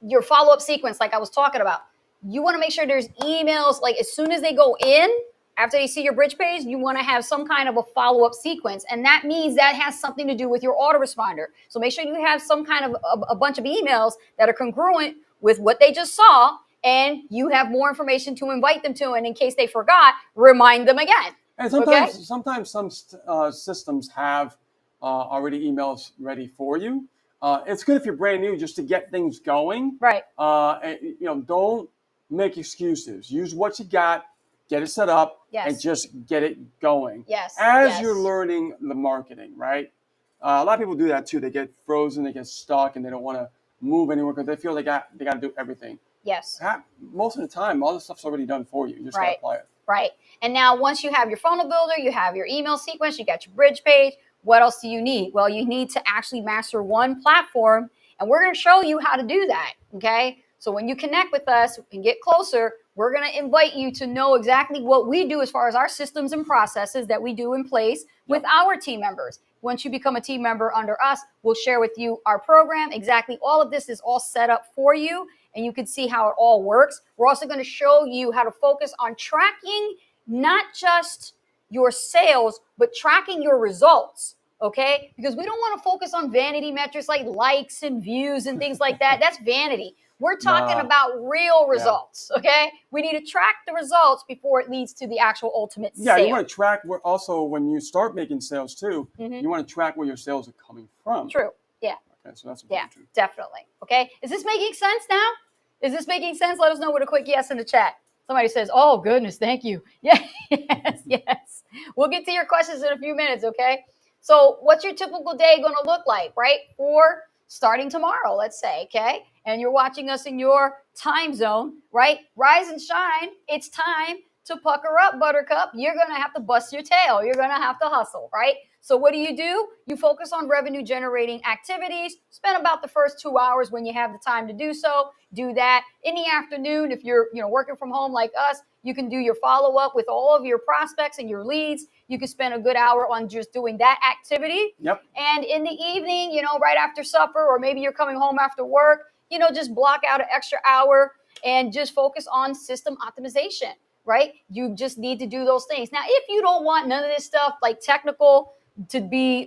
your follow-up sequence, like I was talking about. You want to make sure there's emails, like as soon as they go in, after they see your bridge page, you want to have some kind of a follow-up sequence. And that means that has something to do with your autoresponder. So make sure you have some kind of a bunch of emails that are congruent with what they just saw, and you have more information to invite them to. And in case they forgot, remind them again. And sometimes some systems have already emails ready for you. It's good if you're brand new, just to get things going. Right. And, don't make excuses. Use what you got, get it set up, and just get it going. Yes. As you're learning the marketing, right? A lot of people do that too. They get frozen, they get stuck, and they don't want to move anywhere because they feel they got to do everything. Yes. Most of the time, all the stuff's already done for you. You just got to apply it. Right. And now once you have your funnel builder, you have your email sequence, you got your bridge page, what else do you need? Well, you need to actually master one platform, and we're going to show you how to do that, okay? So when you connect with us and get closer, we're going to invite you to know exactly what we do as far as our systems and processes that we do in place with our team members. Once you become a team member under us, we'll share with you our program. Exactly all of this is all set up for you, and you can see how it all works. We're also going to show you how to focus on tracking not just your sales, but tracking your results. okay? Because we don't want to focus on vanity metrics like likes and views and things like that. That's vanity. We're talking about real results, okay? We need to track the results before it leads to the actual ultimate sale. Yeah, you want to track where also when you start making sales too, you want to track where your sales are coming from. True, yeah. Okay, so that's important too. Definitely, okay? Is this making sense now? Is this making sense? Let us know with a quick yes in the chat. Somebody says, oh, goodness, thank you. Yeah, yes. We'll get to your questions in a few minutes, okay? So what's your typical day going to look like, right? For starting tomorrow, let's say, okay? And you're watching us in your time zone, right? Rise and shine. It's time to pucker up, Buttercup. You're going to have to bust your tail. You're going to have to hustle, right? So what do? You focus on revenue generating activities. Spend about the first 2 hours when you have the time to do so. Do that. In the afternoon, if you're working from home like us, you can do your follow-up with all of your prospects and your leads. You can spend a good hour on just doing that activity. Yep. And in the evening, right after supper, or maybe you're coming home after work, just block out an extra hour and just focus on system optimization, right? You just need to do those things. Now, if you don't want none of this stuff like technical to be,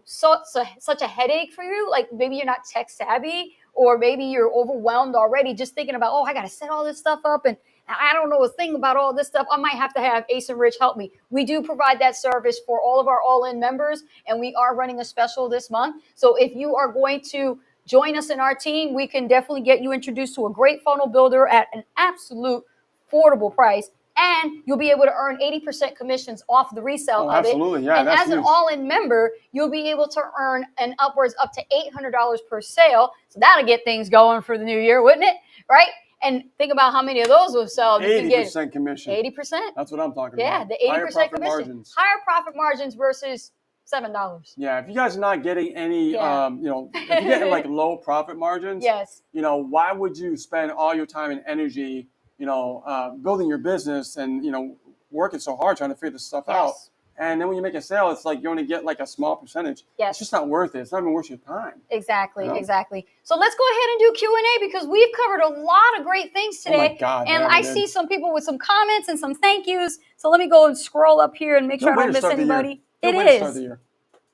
such a headache for you, like maybe you're not tech savvy, or maybe you're overwhelmed already just thinking about, oh, I got to set all this stuff up and I don't know a thing about all this stuff. I might have to have Ace and Rich help me. We do provide that service for all of our all-in members, and we are running a special this month. So if you are going to join us in our team, we can definitely get you introduced to a great funnel builder at an absolute affordable price. And you'll be able to earn 80% commissions off the resale of absolutely. it. Yeah, and that's as an huge. all-in member, you'll be able to earn upwards up to $800 per sale. So that'll get things going for the new year, wouldn't it? Right? And think about how many of those will sell. 80% commission. 80%. That's what I'm talking about. Yeah, the 80% commission. Margins. Higher profit margins versus $7. Yeah, if you guys are not getting any, if you're getting like low profit margins, yes. Why would you spend all your time and energy, building your business and, working so hard trying to figure this stuff out? And then when you make a sale, it's like you only get like a small percentage. Yes. It's just not worth it. It's not even worth your time. Exactly, exactly. So let's go ahead and do Q&A because we've covered a lot of great things today. Oh my God, and I see some people with some comments and some thank yous. So let me go and scroll up here and make sure I don't miss anybody. It is.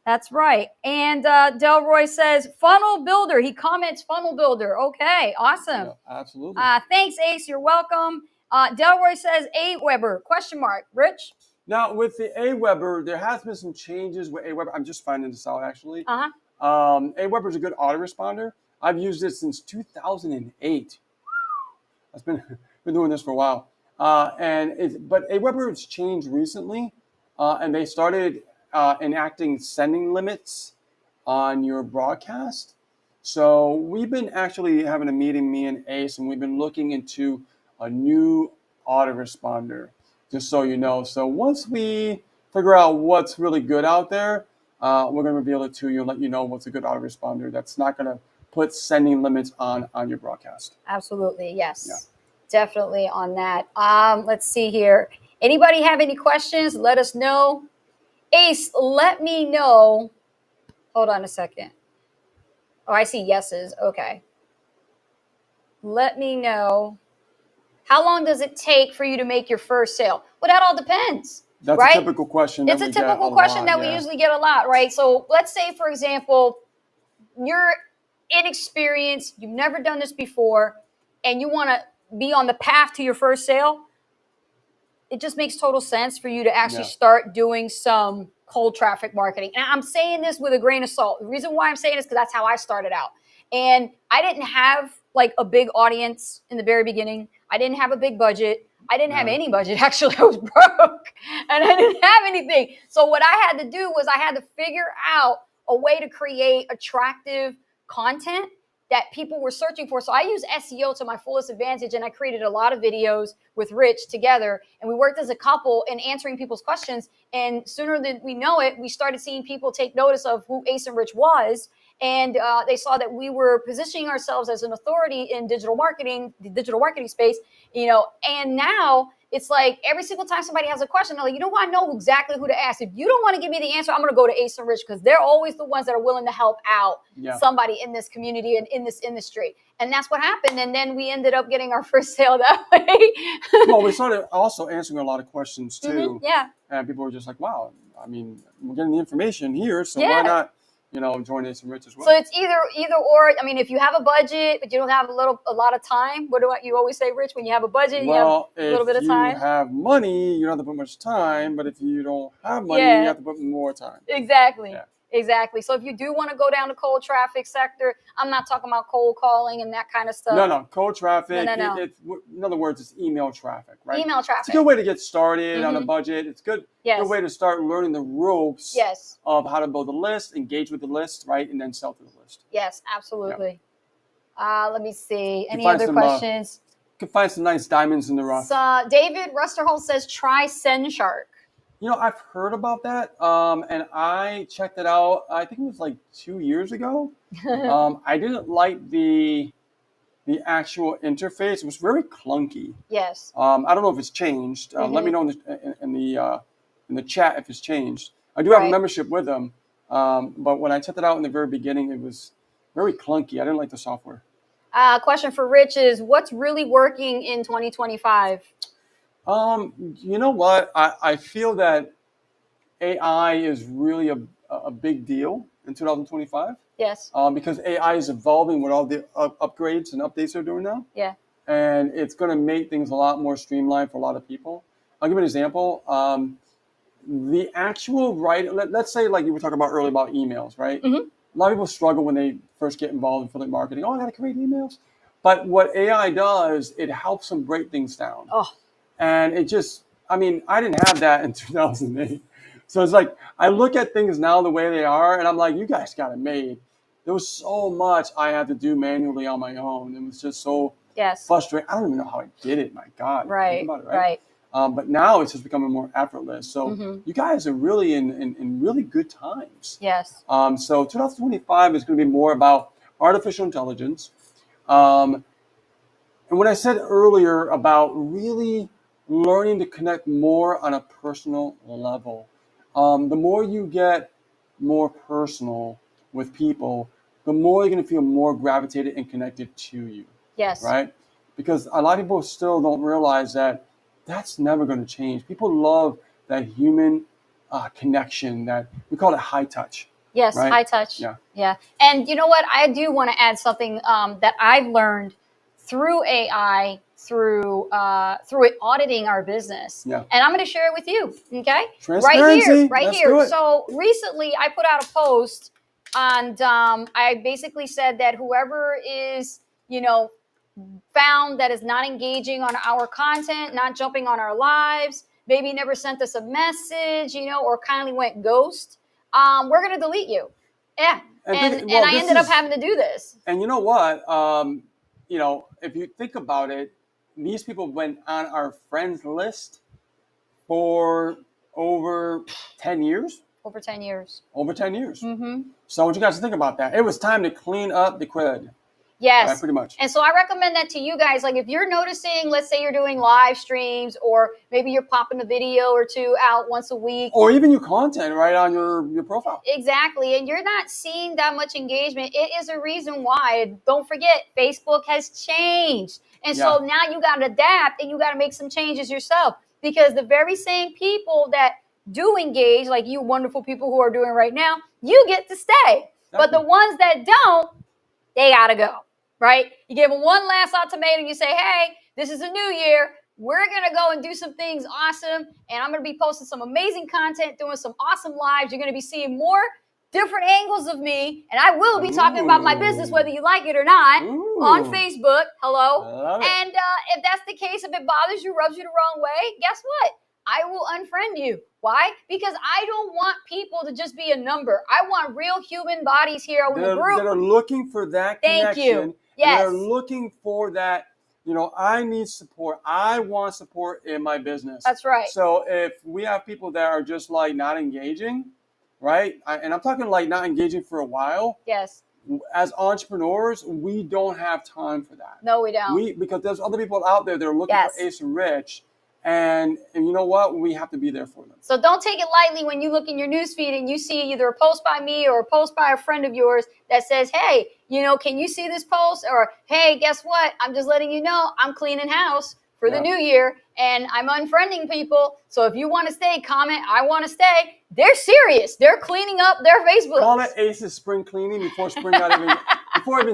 That's right. And Delroy says, funnel builder. He comments funnel builder. Okay, awesome. Yeah, absolutely. Thanks, Ace. You're welcome. Delroy says, AWeber, ? Rich? Now, with the AWeber, there has been some changes with AWeber. I'm just finding this out, actually. AWeber is a good autoresponder. I've used it since 2008. I've been doing this for a while. But AWeber has changed recently, and they started enacting sending limits on your broadcast. So we've been actually having a meeting, me and Ace, and we've been looking into a new autoresponder, just so you know. So once we figure out what's really good out there, we're going to reveal it to you and let you know what's a good autoresponder that's not going to put sending limits on your broadcast. Absolutely, yes. Yeah. Definitely on that. Let's see here. Anybody have any questions? Let us know. Ace, let me know. Hold on a second. Oh, I see yeses. Okay. Let me know. How long does it take for you to make your first sale? Well, that all depends. That's right? a typical question. It's a typical question that we usually get a lot, right? So let's say, for example, you're inexperienced, you've never done this before, and you want to be on the path to your first sale. It just makes total sense for you to actually start doing some cold traffic marketing. And I'm saying this with a grain of salt. The reason why I'm saying this is because that's how I started out. And I didn't have like a big audience in the very beginning. I didn't have a big budget. I didn't have any budget. Actually, I was broke and I didn't have anything. So what I had to do was I had to figure out a way to create attractive content that people were searching for. So I use SEO to my fullest advantage, and I created a lot of videos with Rich together, and we worked as a couple in answering people's questions. And sooner than we know it, we started seeing people take notice of who Ace and Rich was, and they saw that we were positioning ourselves as an authority in digital marketing, the digital marketing space, and now it's like every single time somebody has a question, they're like, I know exactly who to ask. If you don't want to give me the answer, I'm going to go to Ace and Rich because they're always the ones that are willing to help out somebody in this community and in this industry. And that's what happened. And then we ended up getting our first sale that way. Well, we started also answering a lot of questions too. Yeah. And people were just like, wow, I mean, we're getting the information here, so why not, join Ace and Rich as well? So it's either or. I mean, if you have a budget but you don't have a lot of time, what do you always say, Rich? When you have a budget, you have a little bit of time. If you have money, you don't have to put much time. But if you don't have money, you have to put more time. Exactly. Yeah. Exactly. So if you do want to go down the cold traffic sector, I'm not talking about cold calling and that kind of stuff. No. Cold traffic. No. In other words, it's email traffic, right? Email traffic. It's a good way to get started on a budget. It's good way to start learning the ropes of how to build a list, engage with the list, right? And then sell to the list. Yes, absolutely. Yeah. Let me see. Any other questions? You can find some nice diamonds in the rough. David Rusterholz says, try SendShark. I've heard about that, and I checked it out. I think it was like 2 years ago. I didn't like the actual interface. It was very clunky. Yes. I don't know if it's changed. Let me know in the chat if it's changed. I do have a membership with them, but when I checked it out in the very beginning, it was very clunky. I didn't like the software. Question for Rich is, what's really working in 2025? You know what? I feel that AI is really a big deal in 2025. Yes. Because AI is evolving with all the upgrades and updates they're doing now. Yeah. And it's going to make things a lot more streamlined for a lot of people. I'll give you an example. The actual let's say like you were talking about earlier about emails, right? Mm-hmm. A lot of people struggle when they first get involved in affiliate marketing. I got to create emails. But what AI does, it helps them break things down. Oh. And it just, I didn't have that in 2008. So it's like, I look at things now the way they are, and I'm like, you guys got it made. There was so much I had to do manually on my own. It was just so frustrating. I don't even know how I did it. My God. Right. Think about it, right? But now it's just becoming more effortless. So you guys are really in really good times. Yes. So 2025 is going to be more about artificial intelligence. And what I said earlier about really learning to connect more on a personal level. The more you get more personal with people, the more you're going to feel more gravitated and connected to you. Yes. Right? Because a lot of people still don't realize that that's never going to change. People love that human connection, that we call it high touch. Yes, right? High touch. Yeah. And you know what? I do want to add something that I've learned through AI, through it auditing our business. Yeah. And I'm going to share it with you. Okay. Transparency. Right here. So recently I put out a post and I basically said that whoever is, found that is not engaging on our content, not jumping on our lives, maybe never sent us a message, or kindly went ghost, we're going to delete you. Yeah. And I ended up having to do this. And you know what? If you think about it, these people went on our friends list for over 10 years. Over 10 years. Mm-hmm. So I want you guys to think about that. It was time to clean up the crud. Yes. Right, pretty much. And so I recommend that to you guys. Like if you're noticing, let's say you're doing live streams, or maybe you're popping a video or two out once a week. Or even your content right on your profile. Exactly. And you're not seeing that much engagement. It is a reason why. Don't forget, Facebook has changed. And so now you got to adapt and you got to make some changes yourself. Because the very same people that do engage, like you wonderful people who are doing right now, you get to stay. Definitely. But the ones that don't, they got to go. Right? You give them one last ultimatum. You say, hey, this is a new year. We're going to go and do some things awesome. And I'm going to be posting some amazing content, doing some awesome lives. You're going to be seeing more different angles of me. And I will be talking about my business, whether you like it or not, on Facebook. Hello. And if that's the case, if it bothers you, rubs you the wrong way, guess what? I will unfriend you. Why? Because I don't want people to just be a number. I want real human bodies here in the group. That are looking for that connection. Thank you. Yes. They're looking for that, I need support. I want support in my business. That's right. So if we have people that are just like not engaging, right? And I'm talking like not engaging for a while. Yes. As entrepreneurs, we don't have time for that. No, we don't. Because there's other people out there that are looking for Ace and Rich. And you know what? We have to be there for them. So don't take it lightly when you look in your newsfeed and you see either a post by me or a post by a friend of yours that says, hey, can you see this post? Or, hey, guess what? I'm just letting you know I'm cleaning house for for the new year, and I'm unfriending people. So if you want to stay, comment, I want to stay. They're serious. They're cleaning up their Facebook. Call it Ace's spring cleaning before spring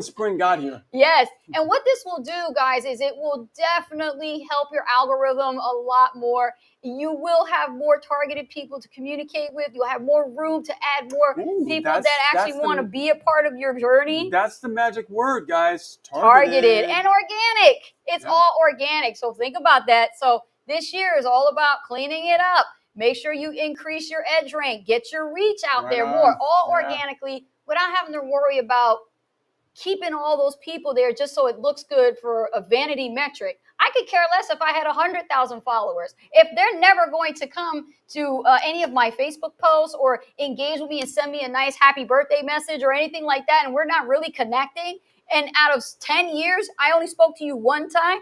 spring got here. Yes. And what this will do, guys, is it will definitely help your algorithm a lot more. You will have more targeted people to communicate with. You'll have more room to add more people that actually want to be a part of your journey. That's the magic word, guys. Targeted and organic. It's all organic. So think about that. So this year is all about cleaning it up. Make sure you increase your edge rank. Get your reach out there more, all organically, without having to worry about keeping all those people there just so it looks good for a vanity metric. I could care less if I had 100,000 followers. If they're never going to come to any of my Facebook posts or engage with me and send me a nice happy birthday message or anything like that, and we're not really connecting, and out of 10 years, I only spoke to you one time.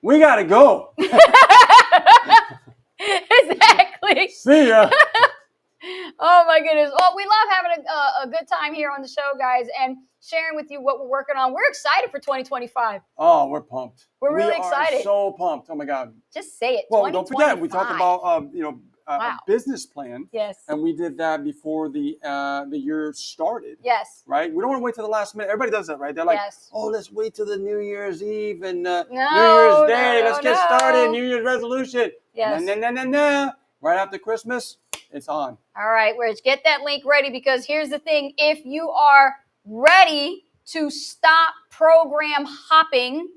We got to go. Exactly. See ya. Oh, my goodness. Oh, we love having a good time here on the show, guys, and sharing with you what we're working on. We're excited for 2025. Oh, we're pumped. We're really excited. So pumped. Oh, my God. Just say it. Well, don't forget, we talked about, a business plan. Yes. And we did that before the year started. Yes. Right? We don't want to wait till the last minute. Everybody does that, right? They're like, oh, let's wait till the New Year's Eve and New Year's Day. Let's get started. New Year's resolution. Yes. No. Right after Christmas, it's on. All right, Rich, get that link ready, because here's the thing. If you are ready to stop program hopping,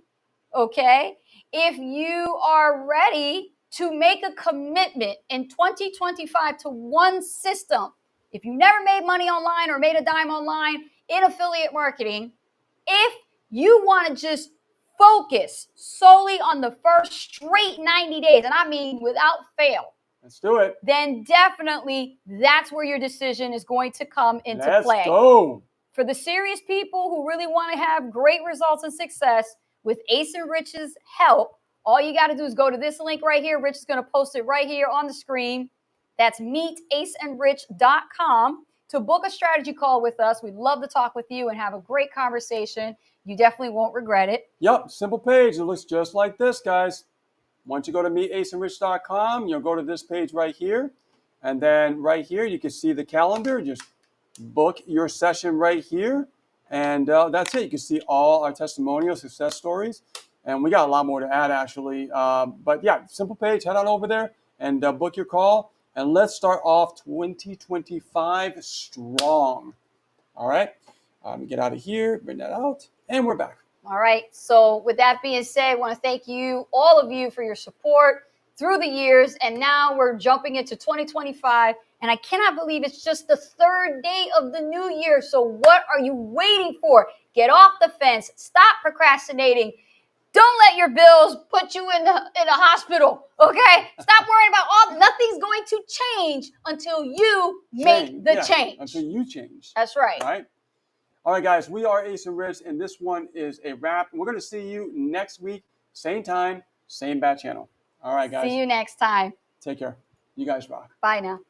okay, if you are ready to make a commitment in 2025 to one system, if you never made money online or made a dime online in affiliate marketing, if you want to just focus solely on the first straight 90 days, and I mean without fail, let's do it. Then definitely that's where your decision is going to come into play. Let's go. For the serious people who really want to have great results and success with Ace and Rich's help, all you got to do is go to this link right here. Rich is going to post it right here on the screen. That's meetaceandrich.com to book a strategy call with us. We'd love to talk with you and have a great conversation. You definitely won't regret it. Yep, simple page. It looks just like this, guys. Once you go to meetaceandrich.com, you'll go to this page right here. And then right here, you can see the calendar. Just book your session right here. And that's it. You can see all our testimonial success stories. And we got a lot more to add, actually. But yeah, simple page. Head on over there and book your call. And let's start off 2025 strong. All right. Get out of here. Bring that out. And we're back. All right. So with that being said, I want to thank you, all of you, for your support through the years. And now we're jumping into 2025. And I cannot believe it's just the third day of the new year. So what are you waiting for? Get off the fence. Stop procrastinating. Don't let your bills put you in a hospital, okay? Stop worrying about nothing's going to change until you make the change. Until you change. That's right. All right. All right, guys, we are Ace and Rich, and this one is a wrap. We're going to see you next week, same time, same bat channel. All right, guys. See you next time. Take care. You guys rock. Bye now.